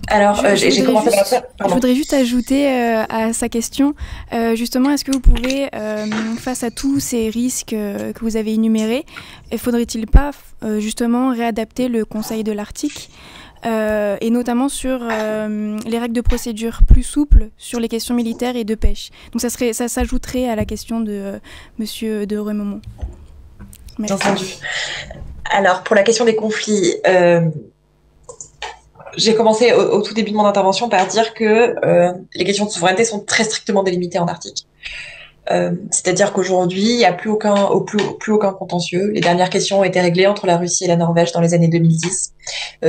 Alors, j'ai commencé par ça. Je voudrais juste ajouter à sa question, justement, est-ce que vous pouvez, face à tous ces risques que vous avez énumérés, faudrait-il pas justement réadapter le Conseil de l'Arctique et notamment sur les règles de procédure plus souples sur les questions militaires et de pêche. Donc ça s'ajouterait à la question de Monsieur de Reumont. Entendu. Alors, pour la question des conflits, j'ai commencé au tout début de mon intervention par dire que les questions de souveraineté sont très strictement délimitées en Arctique. C'est-à-dire qu'aujourd'hui, il n'y a plus aucun contentieux. Les dernières questions ont été réglées entre la Russie et la Norvège dans les années 2010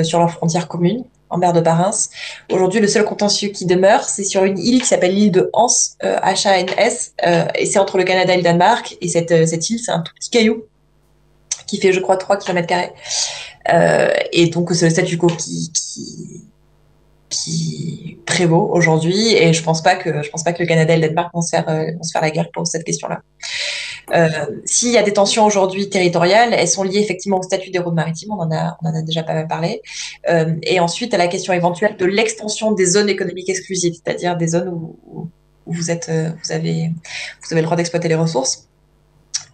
sur leurs frontières communes en mer de Barents. Aujourd'hui, le seul contentieux qui demeure, c'est sur une île qui s'appelle l'île de Hans, H-A-N-S, et c'est entre le Canada et le Danemark. Et cette île, c'est un tout petit caillou qui fait, je crois, 3 km². Et donc, c'est le statu quo qui prévaut aujourd'hui, et je pense pas que le Canada et le Danemark vont se faire la guerre pour cette question-là. S'il y a des tensions aujourd'hui territoriales, elles sont liées effectivement au statut des routes maritimes, on en a déjà pas mal parlé, et ensuite à la question éventuelle de l'extension des zones économiques exclusives, c'est-à-dire des zones où vous avez le droit d'exploiter les ressources.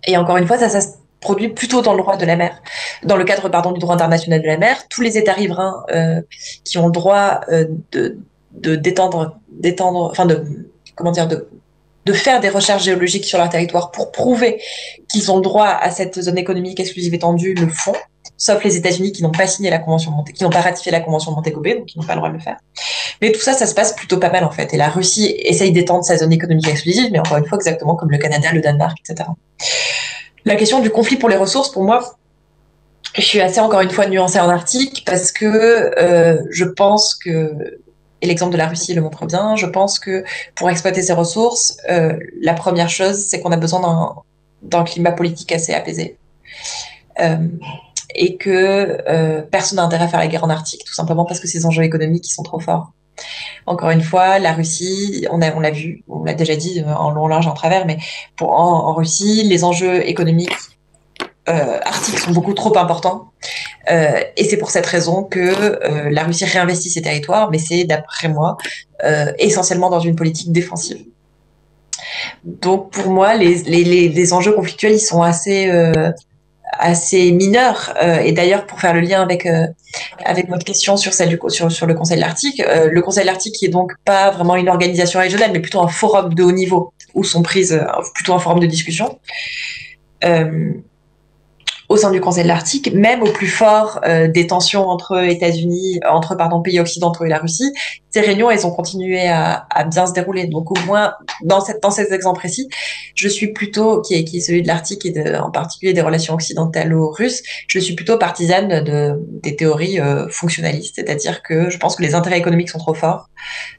Et encore une fois, ça se produit plutôt dans le droit de la mer, dans le cadre du droit international de la mer. Tous les États riverains qui ont le droit de faire des recherches géologiques sur leur territoire pour prouver qu'ils ont le droit à cette zone économique exclusive étendue le font, sauf les États-Unis qui n'ont pas signé qui n'ont pas ratifié la convention de Montego Bay, donc qui n'ont pas le droit de le faire. Mais tout ça, ça se passe plutôt pas mal en fait. Et la Russie essaye d'étendre sa zone économique exclusive, mais encore une fois, exactement comme le Canada, le Danemark, etc. La question du conflit pour les ressources, pour moi, je suis assez, encore une fois, nuancée en Arctique parce que je pense que, et l'exemple de la Russie le montre bien, je pense que pour exploiter ces ressources, la première chose, c'est qu'on a besoin d'un climat politique assez apaisé. Et que personne n'a intérêt à faire la guerre en Arctique, tout simplement parce que ces enjeux économiques ils sont trop forts. Encore une fois, la Russie, on l'a vu, on l'a déjà dit en long, large, en travers, mais en Russie, les enjeux économiques arctiques sont beaucoup trop importants. Et c'est pour cette raison que la Russie réinvestit ses territoires, mais c'est, d'après moi, essentiellement dans une politique défensive. Donc pour moi, les enjeux conflictuels, ils sont assez mineurs. Et d'ailleurs, pour faire le lien avec votre question sur sur le Conseil de l'Arctique, le Conseil de l'Arctique qui est donc pas vraiment une organisation régionale, mais plutôt un forum de haut niveau où sont prises plutôt un forum de discussion. Au sein du Conseil de l'Arctique, même au plus fort des tensions entre pays occidentaux et la Russie, ces réunions, elles ont continué à bien se dérouler. Donc au moins, dans ces exemples précis, je suis plutôt, qui est celui de l'Arctique et en particulier des relations occidentalo-russes, je suis plutôt partisane des théories fonctionnalistes, c'est-à-dire que je pense que les intérêts économiques sont trop forts,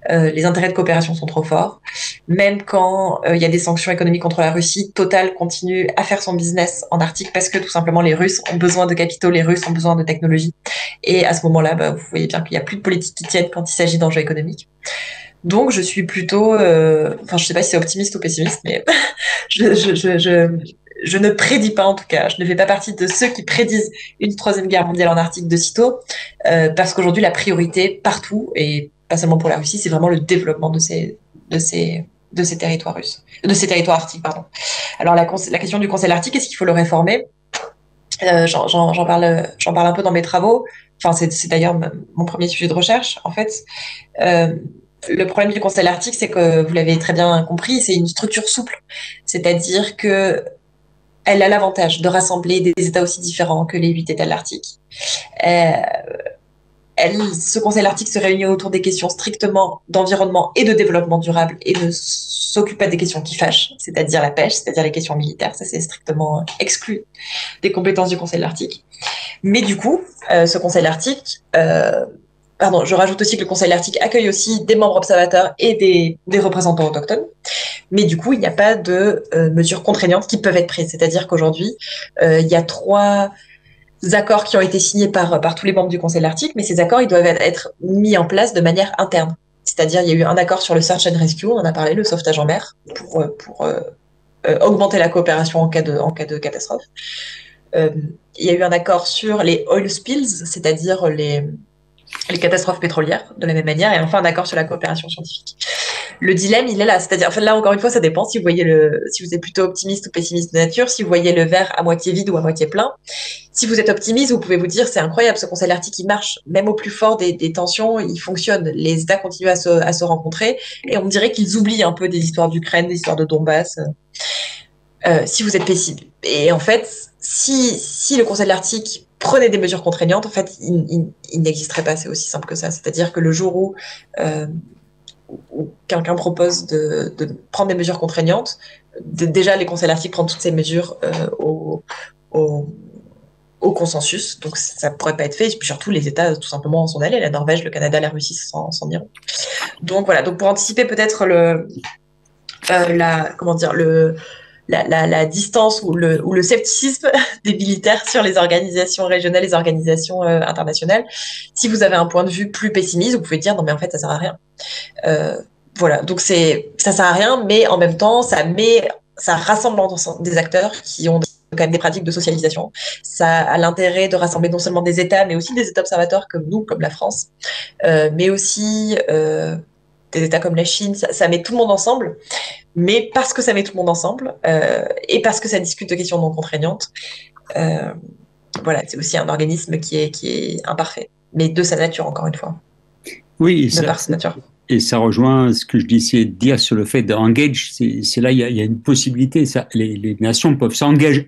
les intérêts de coopération sont trop forts, même quand il y a des sanctions économiques contre la Russie, Total continue à faire son business en Arctique parce que tout simplement les Russes ont besoin de capitaux, les Russes ont besoin de technologie. Et à ce moment-là, vous voyez bien qu'il n'y a plus de politique qui tienne quand il s'agit d'enjeux économiques. Donc, je suis plutôt, je sais pas si c'est optimiste ou pessimiste, mais je ne prédis pas, en tout cas. Je ne fais pas partie de ceux qui prédisent une troisième guerre mondiale en Arctique de sitôt, parce qu'aujourd'hui, la priorité partout, et pas seulement pour la Russie, c'est vraiment le développement de ces territoires russes, de ces territoires arctiques, pardon. Alors, la question du Conseil arctique, est-ce qu'il faut le réformer? J'en parle un peu dans mes travaux. Enfin, c'est d'ailleurs mon premier sujet de recherche, en fait. Le problème du Conseil arctique, c'est que vous l'avez très bien compris, c'est une structure souple. C'est-à-dire que elle a l'avantage de rassembler des États aussi différents que les 8 États de l'Arctique. Ce Conseil arctique se réunit autour des questions strictement d'environnement et de développement durable et ne s'occupe pas des questions qui fâchent, c'est-à-dire la pêche, c'est-à-dire les questions militaires. Ça, c'est strictement exclu des compétences du Conseil de l'Arctique. Mais du coup, ce Conseil Arctique, je rajoute aussi que le Conseil Arctique accueille aussi des membres observateurs et des représentants autochtones. Mais du coup, il n'y a pas de mesures contraignantes qui peuvent être prises. C'est-à-dire qu'aujourd'hui, il y a 3 accords qui ont été signés par tous les membres du Conseil Arctique, mais ces accords, ils doivent être mis en place de manière interne. C'est-à-dire, il y a eu un accord sur le search and rescue, on en a parlé, le sauvetage en mer, pour augmenter la coopération en cas de catastrophe. Il y a eu un accord sur les oil spills, c'est-à-dire les catastrophes pétrolières, de la même manière, et enfin un accord sur la coopération scientifique. Le dilemme, il est là. C'est-à-dire, là, encore une fois, ça dépend si vous êtes plutôt optimiste ou pessimiste de nature, si vous voyez le verre à moitié vide ou à moitié plein. Si vous êtes optimiste, vous pouvez vous dire, c'est incroyable, ce Conseil Arctique, il marche, même au plus fort des tensions, il fonctionne. Les États continuent à se rencontrer, et on dirait qu'ils oublient un peu des histoires d'Ukraine, des histoires de Donbass. Si vous êtes pessimiste. Et en fait, si le Conseil de l'Arctique prenait des mesures contraignantes, en fait, il n'existerait pas. C'est aussi simple que ça. C'est-à-dire que le jour où quelqu'un propose de prendre des mesures contraignantes, déjà, les Conseils de l'Arctique prennent toutes ces mesures au consensus. Donc, ça ne pourrait pas être fait. Et puis, surtout, les États, tout simplement, en sont allés. La Norvège, le Canada, la Russie s'en iront. Donc, voilà. Donc, pour anticiper peut-être la distance ou le scepticisme des militaires sur les organisations régionales, les organisations internationales. Si vous avez un point de vue plus pessimiste, vous pouvez dire non mais en fait ça sert à rien. Voilà, donc ça sert à rien, mais en même temps ça rassemble des acteurs qui ont quand même des pratiques de socialisation. Ça a l'intérêt de rassembler non seulement des États, mais aussi des États observateurs comme nous, comme la France, mais aussi des États comme la Chine. Ça met tout le monde ensemble. Mais parce que ça met tout le monde ensemble et parce que ça discute de questions non contraignantes, voilà, c'est aussi un organisme qui est imparfait, mais de sa nature, encore une fois. Oui, par sa nature. Et ça rejoint ce que je disais dire sur le fait d'engage. C'est là, il y a une possibilité. Les nations peuvent s'engage,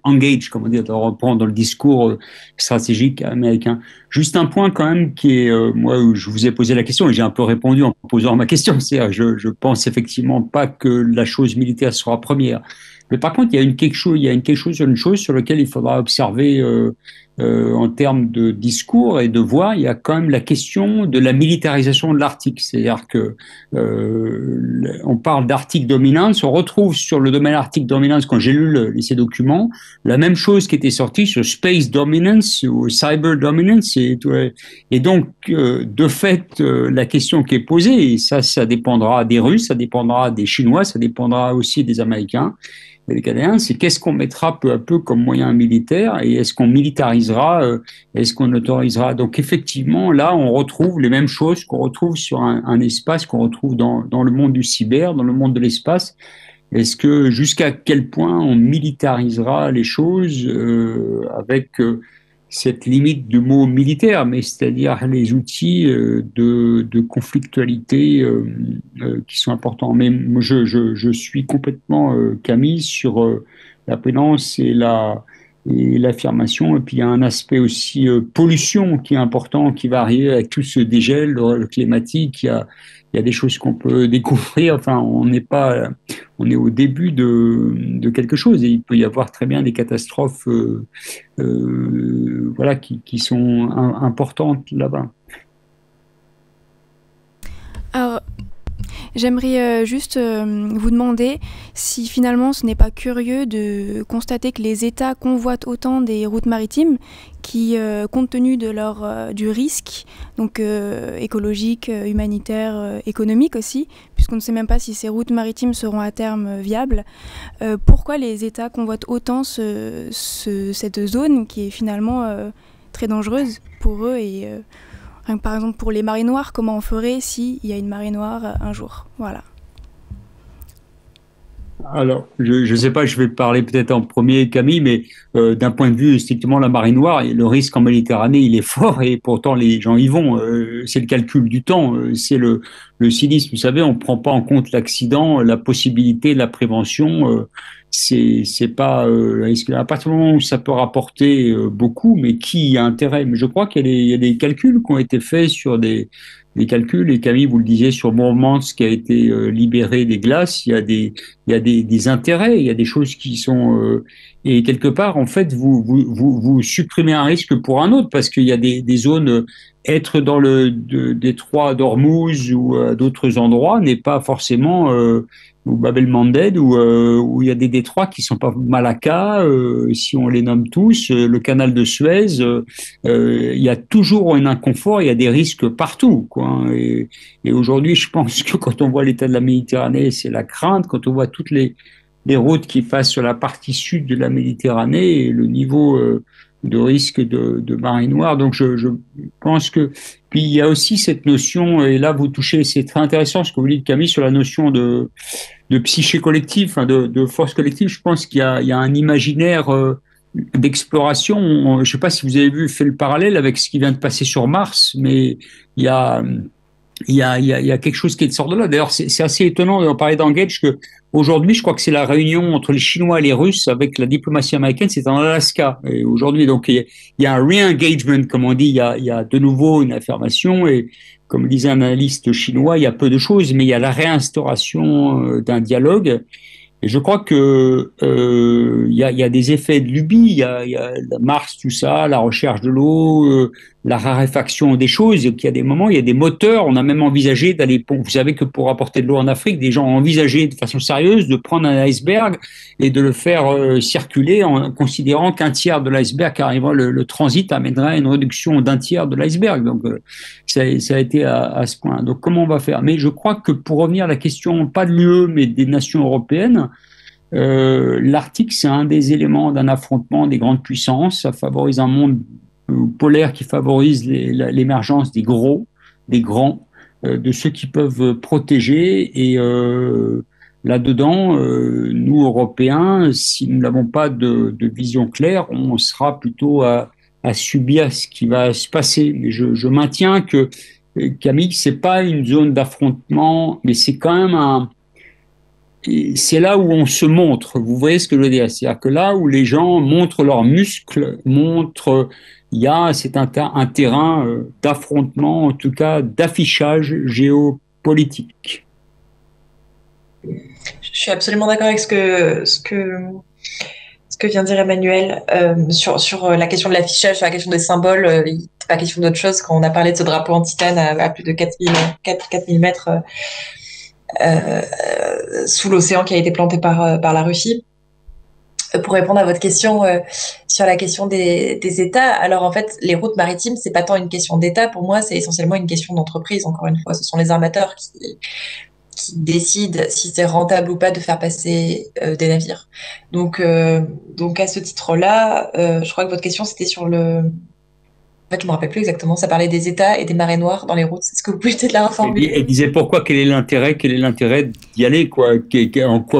comment dire, de reprendre dans le discours stratégique américain. Juste un point quand même qui est, moi, où je vous ai posé la question et j'ai un peu répondu en posant ma question. C'est, je pense effectivement pas que la chose militaire sera première. Mais par contre, il y a une chose sur laquelle il faudra observer en termes de discours et de voix. Il y a quand même la question de la militarisation de l'Arctique. C'est-à-dire que on parle d'Arctic Dominance, on retrouve sur le domaine Arctic Dominance, quand j'ai lu ces documents, la même chose qui était sortie sur Space Dominance ou Cyber Dominance. Et donc, de fait, la question qui est posée, et ça dépendra des Russes, ça dépendra des Chinois, ça dépendra aussi des Américains, les Canadiens, c'est qu'est-ce qu'on mettra peu à peu comme moyen militaire et est-ce qu'on militarisera, est-ce qu'on autorisera. Donc effectivement, là, on retrouve les mêmes choses qu'on retrouve sur un espace, qu'on retrouve dans le monde du cyber, dans le monde de l'espace. Est-ce que jusqu'à quel point on militarisera les choses avec cette limite du mot militaire, mais c'est-à-dire les outils de conflictualité qui sont importants. Mais moi, je suis complètement Camille sur la prudence et l'affirmation. Et puis il y a un aspect aussi pollution qui est important, qui va arriver avec tout ce dégel le climatique. Il y a des choses qu'on peut découvrir. Enfin, on est au début de quelque chose et il peut y avoir très bien des catastrophes voilà, qui sont importantes là-bas. Alors, j'aimerais juste vous demander si finalement ce n'est pas curieux de constater que les États convoitent autant des routes maritimes qui, compte tenu de du risque, donc écologique, humanitaire, économique aussi, puisqu'on ne sait même pas si ces routes maritimes seront à terme viables, pourquoi les États convoitent autant cette zone qui est finalement très dangereuse pour eux et par exemple, pour les marées noires, comment on ferait s'il y a une marée noire un jour? Voilà. Alors, je ne sais pas, je vais parler peut-être en premier, Camille, mais d'un point de vue strictement la marée noire, le risque en Méditerranée, il est fort et pourtant les gens y vont. C'est le calcul du temps, c'est le cynisme. Vous savez, on ne prend pas en compte l'accident, la possibilité, la prévention. C'est pas à partir du moment où ça peut rapporter beaucoup, mais qui a intérêt? Mais je crois qu'il y a des calculs qui ont été faits sur des des calculs. Et Camille, vous le disiez, sur Mourmansk qui a été libéré des glaces, il y a des intérêts, il y a des choses qui sont... et quelque part, en fait, vous supprimez un risque pour un autre, parce qu'il y a des zones... Être dans le détroit d'Ormuz ou d'autres endroits n'est pas forcément... ou Bab el-Mandeb, où il y a des détroits qui sont pas Malacca, si on les nomme tous, le canal de Suez, il y a toujours un inconfort, il y a des risques partout, quoi. Et aujourd'hui, je pense que quand on voit l'état de la Méditerranée, c'est la crainte. Quand on voit toutes les routes qui passent sur la partie sud de la Méditerranée, et le niveau de risque de marée noire. Donc je pense que... Puis il y a aussi cette notion, et là vous touchez, c'est très intéressant ce que vous dites Camille, sur la notion de psyché collective, enfin de force collective. Je pense qu'il y a un imaginaire d'exploration. Je ne sais pas si vous avez fait le parallèle avec ce qui vient de passer sur Mars, mais il y a quelque chose qui est de sorte de là. D'ailleurs, c'est assez étonnant d'en parler d'Engage que aujourd'hui, je crois que c'est la réunion entre les Chinois et les Russes avec la diplomatie américaine, c'est en Alaska. Et aujourd'hui, donc, il y a un re-engagement, comme on dit, il y a de nouveau une affirmation et, comme disait un analyste chinois, il y a peu de choses, mais il y a la réinstauration d'un dialogue. Et je crois que il y a des effets de lubie, il y a Mars, tout ça, la recherche de l'eau, la raréfaction des choses, et qu'il y a des moments, il y a des moteurs, on a même envisagé d'aller, vous savez que pour apporter de l'eau en Afrique, des gens ont envisagé de façon sérieuse de prendre un iceberg et de le faire circuler en considérant qu'un tiers de l'iceberg arrivant, le transit amènerait à une réduction d'un tiers de l'iceberg. Donc ça a été à ce point. Donc comment on va faire? Mais je crois que pour revenir à la question, pas de l'UE, mais des nations européennes, l'Arctique, c'est un des éléments d'un affrontement des grandes puissances. Ça favorise un monde polaire qui favorise l'émergence des gros, des grands, de ceux qui peuvent protéger. Et là-dedans, nous, Européens, si nous n'avons pas de vision claire, on sera plutôt à subir ce qui va se passer. Mais je maintiens que, Camille, c'est pas une zone d'affrontement, mais c'est quand même c'est là où on se montre. Vous voyez ce que je veux dire? C'est-à-dire que là où les gens montrent leurs muscles, c'est un terrain d'affrontement, en tout cas d'affichage géopolitique. Je suis absolument d'accord avec ce que vient de dire Emmanuel sur la question de l'affichage, sur la question des symboles. Il n'est pas question d'autre chose quand on a parlé de ce drapeau en titane à plus de 4000 mètres sous l'océan qui a été planté par la Russie. Pour répondre à votre question sur la question des États, alors en fait, les routes maritimes, c'est pas tant une question d'État. Pour moi, c'est essentiellement une question d'entreprise. Encore une fois, ce sont les armateurs qui décident si c'est rentable ou pas de faire passer des navires. Donc à ce titre-là, je crois que votre question, c'était sur le... En fait, je me rappelle plus exactement. Ça parlait des États et des marées noires dans les routes. Est-ce que vous pouvez peut-être la reformuler? Elle disait quel est l'intérêt d'y aller, quoi.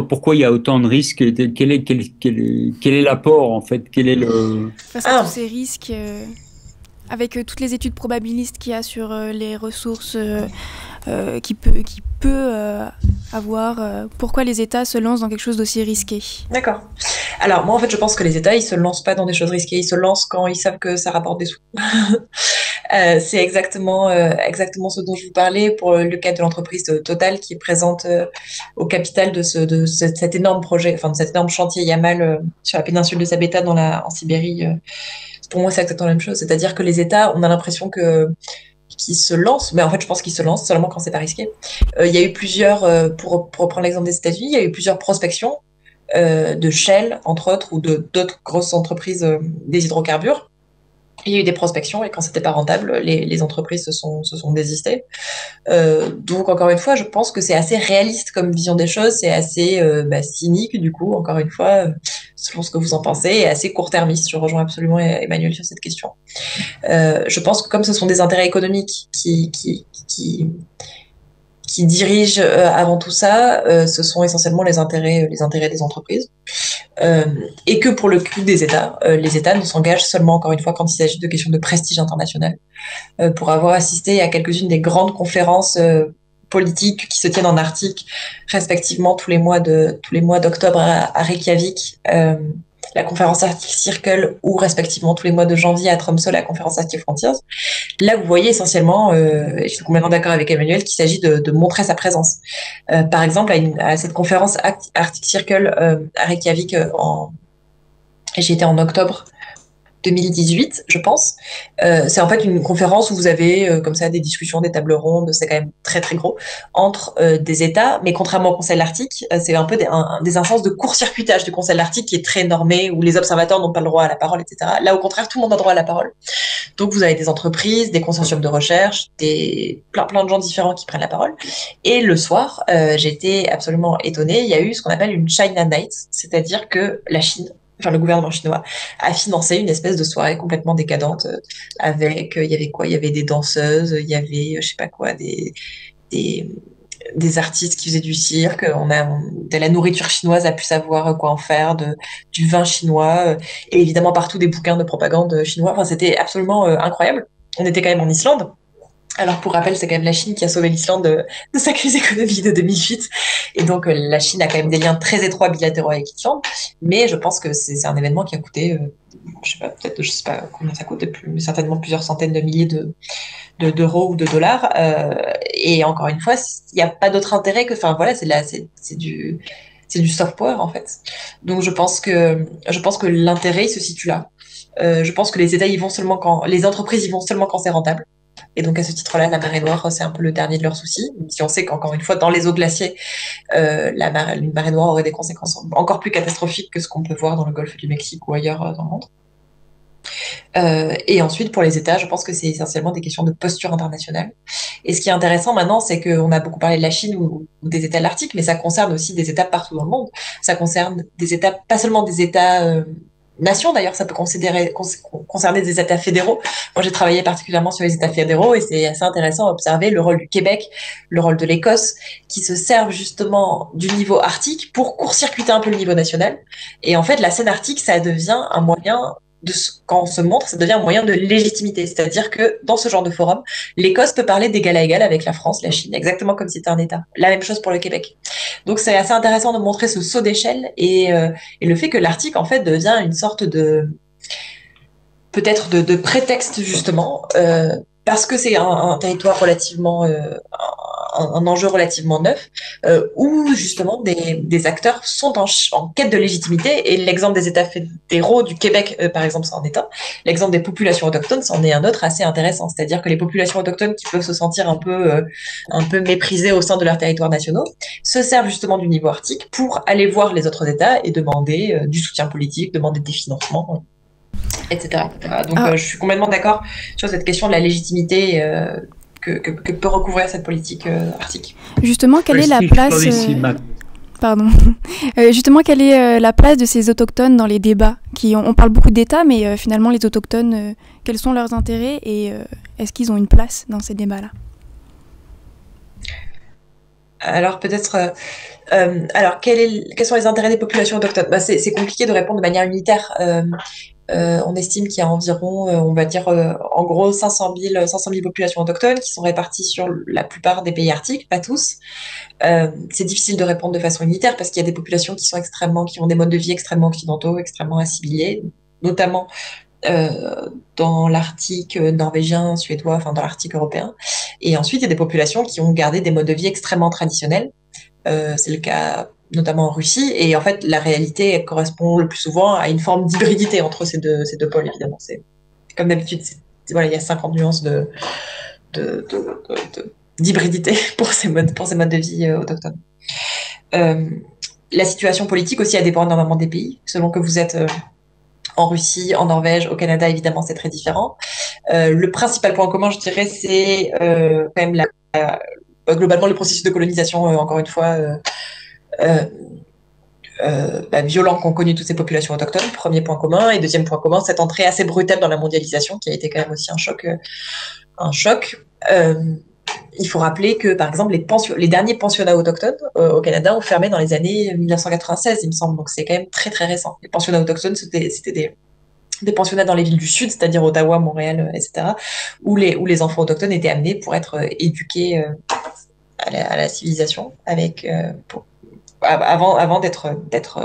Pourquoi il y a autant de risques? Quel est l'apport, en fait? Quel est le... Face à tous ces risques, avec toutes les études probabilistes qu'il y a sur les ressources qui peut avoir, pourquoi les États se lancent dans quelque chose d'aussi risqué? D'accord. Alors, moi, en fait, je pense que les États, ils se lancent pas dans des choses risquées. Ils se lancent quand ils savent que ça rapporte des sous. C'est exactement ce dont je vous parlais pour le cas de l'entreprise Total qui est présente au capital de cet énorme projet, enfin de cet énorme chantier Yamal sur la péninsule de Sabetha en Sibérie. Pour moi, c'est exactement la même chose. C'est-à-dire que les États, on a l'impression qu'ils se lancent, mais en fait, je pense qu'ils se lancent seulement quand c'est pas risqué. Il y a eu plusieurs, pour reprendre l'exemple des États-Unis, il y a eu plusieurs prospections de Shell, entre autres, ou d'autres grosses entreprises des hydrocarbures. Il y a eu des prospections et quand c'était pas rentable, les entreprises se sont désistées. Donc encore une fois, je pense que c'est assez réaliste comme vision des choses, c'est assez cynique du coup, encore une fois, selon ce que vous en pensez, et assez court-termiste. Je rejoins absolument Emmanuel sur cette question. Je pense que comme ce sont des intérêts économiques qui dirigent avant tout ça, ce sont essentiellement les intérêts des entreprises. Et que pour le coup des États, les États ne s'engagent seulement, encore une fois, quand il s'agit de questions de prestige international. Pour avoir assisté à quelques-unes des grandes conférences politiques qui se tiennent en Arctique, respectivement tous les mois d'octobre à Reykjavik, la conférence Arctic Circle ou respectivement tous les mois de janvier à Tromsø la conférence Arctic Frontiers. Là, vous voyez essentiellement, et je suis complètement d'accord avec Emmanuel, qu'il s'agit de montrer sa présence. Par exemple, à cette conférence Arctic Circle à Reykjavik, j'y étais en octobre 2018, je pense. C'est en fait une conférence où vous avez comme ça des discussions, des tables rondes, c'est quand même très très gros, entre des États, mais contrairement au Conseil de l'Arctique, c'est un peu des instances de court-circuitage du Conseil de l'Arctique qui est très normé, où les observateurs n'ont pas le droit à la parole, etc. Là, au contraire, tout le monde a droit à la parole. Donc, vous avez des entreprises, des consortiums de recherche, plein de gens différents qui prennent la parole. Et le soir, j'ai été absolument étonnée, il y a eu ce qu'on appelle une China Night, c'est-à-dire que la Chine, enfin le gouvernement chinois, a financé une espèce de soirée complètement décadente avec, il y avait quoi? Il y avait des danseuses, il y avait, je sais pas quoi, des artistes qui faisaient du cirque, de la nourriture chinoise a pu savoir quoi en faire, du vin chinois, et évidemment partout des bouquins de propagande chinois. Enfin, c'était absolument incroyable. On était quand même en Islande. Alors, pour rappel, c'est quand même la Chine qui a sauvé l'Islande de sa crise économique de 2008. Et donc, la Chine a quand même des liens très étroits bilatéraux avec l'Islande. Mais je pense que c'est un événement qui a coûté, je sais pas combien ça coûte, mais certainement plusieurs centaines de milliers d'euros ou de dollars. Et encore une fois, il n'y a pas d'autre intérêt que, enfin voilà, c'est du soft power en fait. Donc, je pense que l'intérêt il se situe là. Je pense que les États y vont seulement les entreprises y vont seulement quand c'est rentable. Et donc, à ce titre-là, la marée noire, c'est un peu le dernier de leurs soucis. Même si on sait qu'encore une fois, dans les eaux glaciers, une marée noire aurait des conséquences encore plus catastrophiques que ce qu'on peut voir dans le golfe du Mexique ou ailleurs dans le monde. Et ensuite, pour les États, je pense que c'est essentiellement des questions de posture internationale. Et ce qui est intéressant maintenant, c'est qu'on a beaucoup parlé de la Chine ou des États de l'Arctique, mais ça concerne aussi des États partout dans le monde. Ça concerne des États, pas seulement des États nations d'ailleurs, ça peut concerner des États fédéraux. Moi, j'ai travaillé particulièrement sur les États fédéraux et c'est assez intéressant d'observer le rôle du Québec, le rôle de l'Écosse, qui se servent justement du niveau arctique pour court-circuiter un peu le niveau national. Et en fait, la scène arctique, ça devient un moyen quand on se montre, ça devient un moyen de légitimité. C'est-à-dire que dans ce genre de forum, l'Écosse peut parler d'égal à égal avec la France, la Chine, exactement comme si c'était un État. La même chose pour le Québec. Donc c'est assez intéressant de montrer ce saut d'échelle et le fait que l'Arctique, en fait, devient une sorte peut-être de prétexte, justement, parce que c'est un territoire relativement... un enjeu relativement neuf, où justement des acteurs sont en quête de légitimité, et l'exemple des États fédéraux du Québec, par exemple, c'en est un. L'exemple des populations autochtones, c'en est un autre assez intéressant, c'est-à-dire que les populations autochtones qui peuvent se sentir un peu méprisées au sein de leurs territoires nationaux, se servent justement du niveau arctique pour aller voir les autres États et demander du soutien politique, demander des financements, etc. Donc je suis complètement d'accord sur cette question de la légitimité que peut recouvrir cette politique arctique. Justement, quelle est la place Pardon. Justement, quelle est la place de ces autochtones dans les débats on parle beaucoup d'États, mais finalement, les autochtones, quels sont leurs intérêts et est-ce qu'ils ont une place dans ces débats-là? Alors peut-être, quels sont les intérêts des populations autochtones? C'est compliqué de répondre de manière unitaire. On estime qu'il y a environ, on va dire, en gros 500 000 populations autochtones qui sont réparties sur la plupart des pays arctiques, pas tous. C'est difficile de répondre de façon unitaire parce qu'il y a des populations qui ont des modes de vie extrêmement occidentaux, extrêmement assimilés, notamment dans l'Arctique norvégien, suédois, enfin dans l'Arctique européen. Et ensuite, il y a des populations qui ont gardé des modes de vie extrêmement traditionnels. C'est le cas notamment en Russie, et en fait la réalité correspond le plus souvent à une forme d'hybridité entre ces deux pôles, évidemment. C'est comme d'habitude, il y a 50 nuances d'hybridité pour ces modes de vie autochtones. La situation politique aussi, elle dépend énormément des pays, selon que vous êtes en Russie, en Norvège, au Canada, évidemment, c'est très différent. Le principal point commun, je dirais, c'est quand même globalement le processus de colonisation, encore une fois, violent qu'ont connu toutes ces populations autochtones, premier point commun. Et deuxième point commun, cette entrée assez brutale dans la mondialisation, qui a été quand même aussi un choc. Il faut rappeler que, par exemple, les derniers pensionnats autochtones au Canada ont fermé dans les années 1996, il me semble. Donc, c'est quand même très, très récent. Les pensionnats autochtones, c'était des pensionnats dans les villes du Sud, c'est-à-dire Ottawa, Montréal, etc., où les enfants autochtones étaient amenés pour être éduqués à la civilisation, avant d'être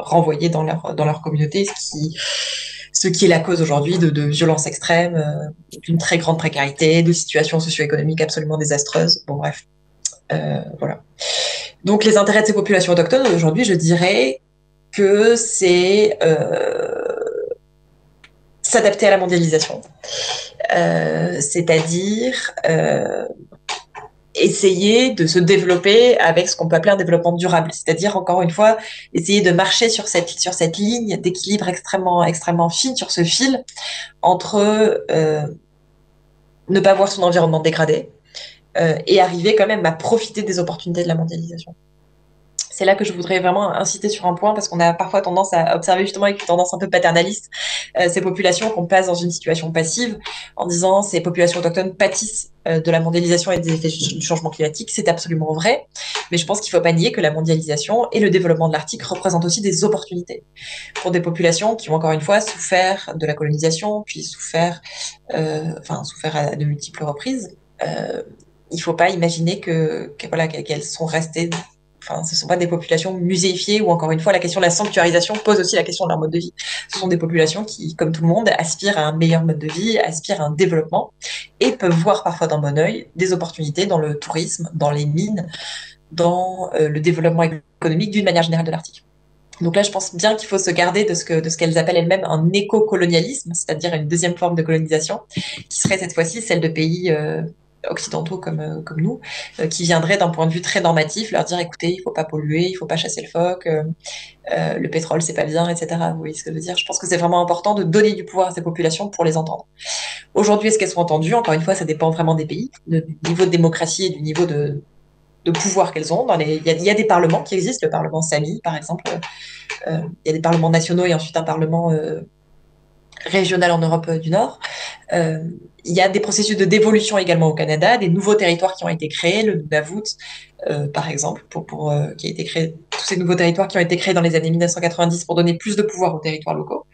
renvoyés dans leur communauté, ce qui est la cause aujourd'hui de violences extrêmes, d'une très grande précarité, de situations socio-économiques absolument désastreuses. Bon, bref. Voilà. Donc, les intérêts de ces populations autochtones, aujourd'hui, je dirais que c'est s'adapter à la mondialisation. C'est-à-dire essayer de se développer avec ce qu'on peut appeler un développement durable. C'est-à-dire, encore une fois, essayer de marcher sur cette ligne d'équilibre extrêmement fine, sur ce fil, entre ne pas voir son environnement dégradé et arriver quand même à profiter des opportunités de la mondialisation. C'est là que je voudrais vraiment inciter sur un point, parce qu'on a parfois tendance à observer justement avec une tendance un peu paternaliste ces populations qu'on place dans une situation passive en disant ces populations autochtones pâtissent de la mondialisation et des effets du changement climatique. C'est absolument vrai, mais je pense qu'il ne faut pas nier que la mondialisation et le développement de l'Arctique représentent aussi des opportunités pour des populations qui ont encore une fois souffert de la colonisation, puis souffert à de multiples reprises. Il ne faut pas imaginer qu'elles sont restées. Enfin, ce ne sont pas des populations muséifiées où, encore une fois, la question de la sanctuarisation pose aussi la question de leur mode de vie. Ce sont des populations qui, comme tout le monde, aspirent à un meilleur mode de vie, aspirent à un développement et peuvent voir parfois d'un bon œil des opportunités dans le tourisme, dans les mines, dans le développement économique d'une manière générale de l'Arctique. Donc là, je pense bien qu'il faut se garder de ce qu'elles appellent elles-mêmes un éco-colonialisme, c'est-à-dire une deuxième forme de colonisation, qui serait cette fois-ci celle de pays occidentaux comme nous, qui viendraient d'un point de vue très normatif, leur dire écoutez, il faut pas polluer, il faut pas chasser le phoque, le pétrole c'est pas bien, etc. Vous voyez ce que je veux dire? Je pense que c'est vraiment important de donner du pouvoir à ces populations pour les entendre. Aujourd'hui, est-ce qu'elles sont entendues? Encore une fois, ça dépend vraiment des pays, du niveau de démocratie et du niveau de pouvoir qu'elles ont. Il y a des parlements qui existent, le parlement Sami par exemple, il y a des parlements nationaux et ensuite un parlement régional en Europe du Nord. Il y a des processus de dévolution également au Canada, des nouveaux territoires qui ont été créés, le Nunavut, par exemple, qui a été créé, tous ces nouveaux territoires qui ont été créés dans les années 1990 pour donner plus de pouvoir aux territoires locaux.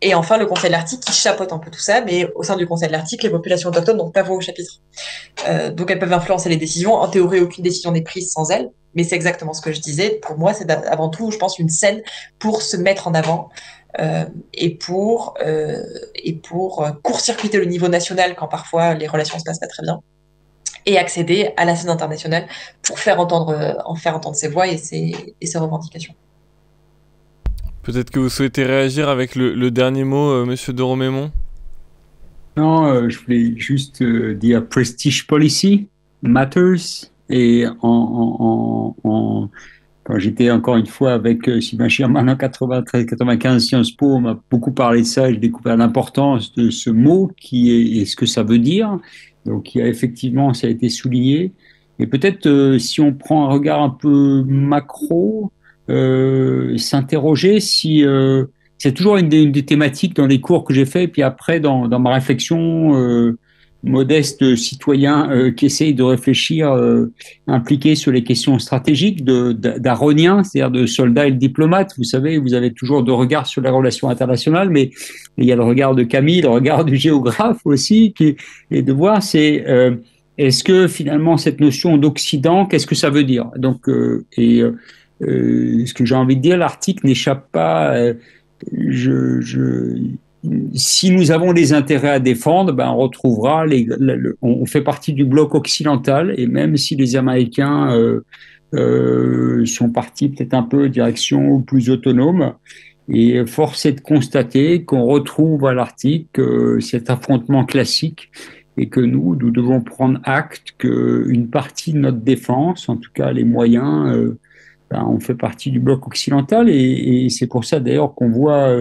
Et enfin, le Conseil de l'Arctique qui chapeaute un peu tout ça, mais au sein du Conseil de l'Arctique, les populations autochtones n'ont pas voix au chapitre. Donc elles peuvent influencer les décisions. En théorie, aucune décision n'est prise sans elles, mais c'est exactement ce que je disais. Pour moi, c'est avant tout, je pense, une scène pour se mettre en avant et pour court-circuiter le niveau national quand parfois les relations se passent pas très bien, et accéder à la scène internationale pour faire entendre ses voix et ses revendications. Peut-être que vous souhaitez réagir avec le dernier mot, Monsieur de Romémont. Non, je voulais juste dire prestige policy matters. Et quand j'étais encore une fois avec Sylvain Schirman en 93-95 Sciences Po, on m'a beaucoup parlé de ça. J'ai découvert l'importance de ce mot et ce que ça veut dire. Donc, il y a effectivement, ça a été souligné. Et peut-être si on prend un regard un peu macro, s'interroger si c'est toujours une des thématiques dans les cours que j'ai fait, et puis après dans ma réflexion modeste citoyen qui essaye de réfléchir impliqué sur les questions stratégiques d'aronien, c'est-à-dire de soldat et de diplomate. Vous savez, vous avez toujours deux regards sur les relations internationales, mais il y a le regard de Camille, le regard du géographe aussi, et de voir est-ce que finalement cette notion d'Occident, qu'est-ce que ça veut dire? Donc ce que j'ai envie de dire, l'Arctique n'échappe pas. Si nous avons des intérêts à défendre, ben on retrouvera on fait partie du bloc occidental, et même si les Américains sont partis peut-être un peu direction plus autonome, et force est de constater qu'on retrouve à l'Arctique cet affrontement classique, et que nous devons prendre acte qu'une partie de notre défense, en tout cas les moyens, on fait partie du bloc occidental, et c'est pour ça d'ailleurs qu'on voit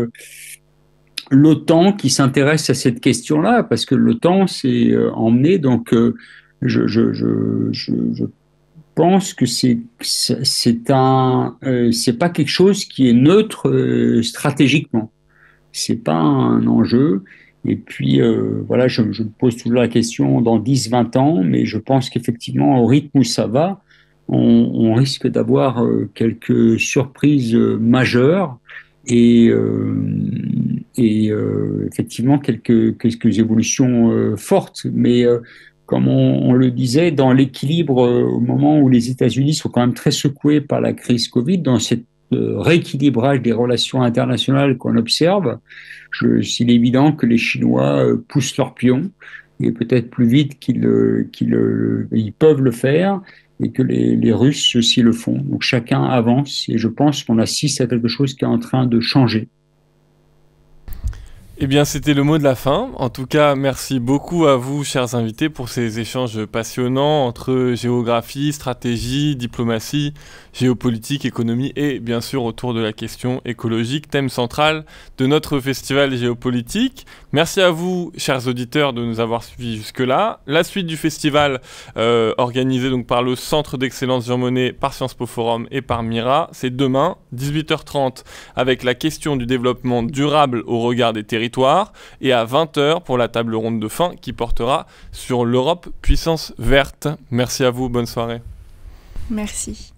l'OTAN qui s'intéresse à cette question-là, parce que l'OTAN s'est emmené. Donc, je pense que c'est pas quelque chose qui est neutre stratégiquement. C'est pas un enjeu. Et puis, voilà, je me pose toujours la question dans 10-20 ans, mais je pense qu'effectivement, au rythme où ça va, on risque d'avoir quelques surprises majeures et effectivement quelques évolutions fortes. Mais comme on le disait, dans l'équilibre au moment où les États-Unis sont quand même très secoués par la crise Covid, dans cet rééquilibrage des relations internationales qu'on observe, il est évident que les Chinois poussent leurs pions, et peut-être plus vite qu'ils peuvent le faire, et que les Russes aussi le font. Donc chacun avance, et je pense qu'on assiste à quelque chose qui est en train de changer. Eh bien, c'était le mot de la fin. En tout cas, merci beaucoup à vous, chers invités, pour ces échanges passionnants entre géographie, stratégie, diplomatie, géopolitique, économie et bien sûr autour de la question écologique, thème central de notre festival géopolitique. Merci à vous, chers auditeurs, de nous avoir suivis jusque-là. La suite du festival, organisé donc par le Centre d'excellence Jean Monnet, par Sciences Po Forum et par Mira, c'est demain, 18h30, avec la question du développement durable au regard des territoires, et à 20h pour la table ronde de fin qui portera sur l'Europe puissance verte. Merci à vous, bonne soirée. Merci.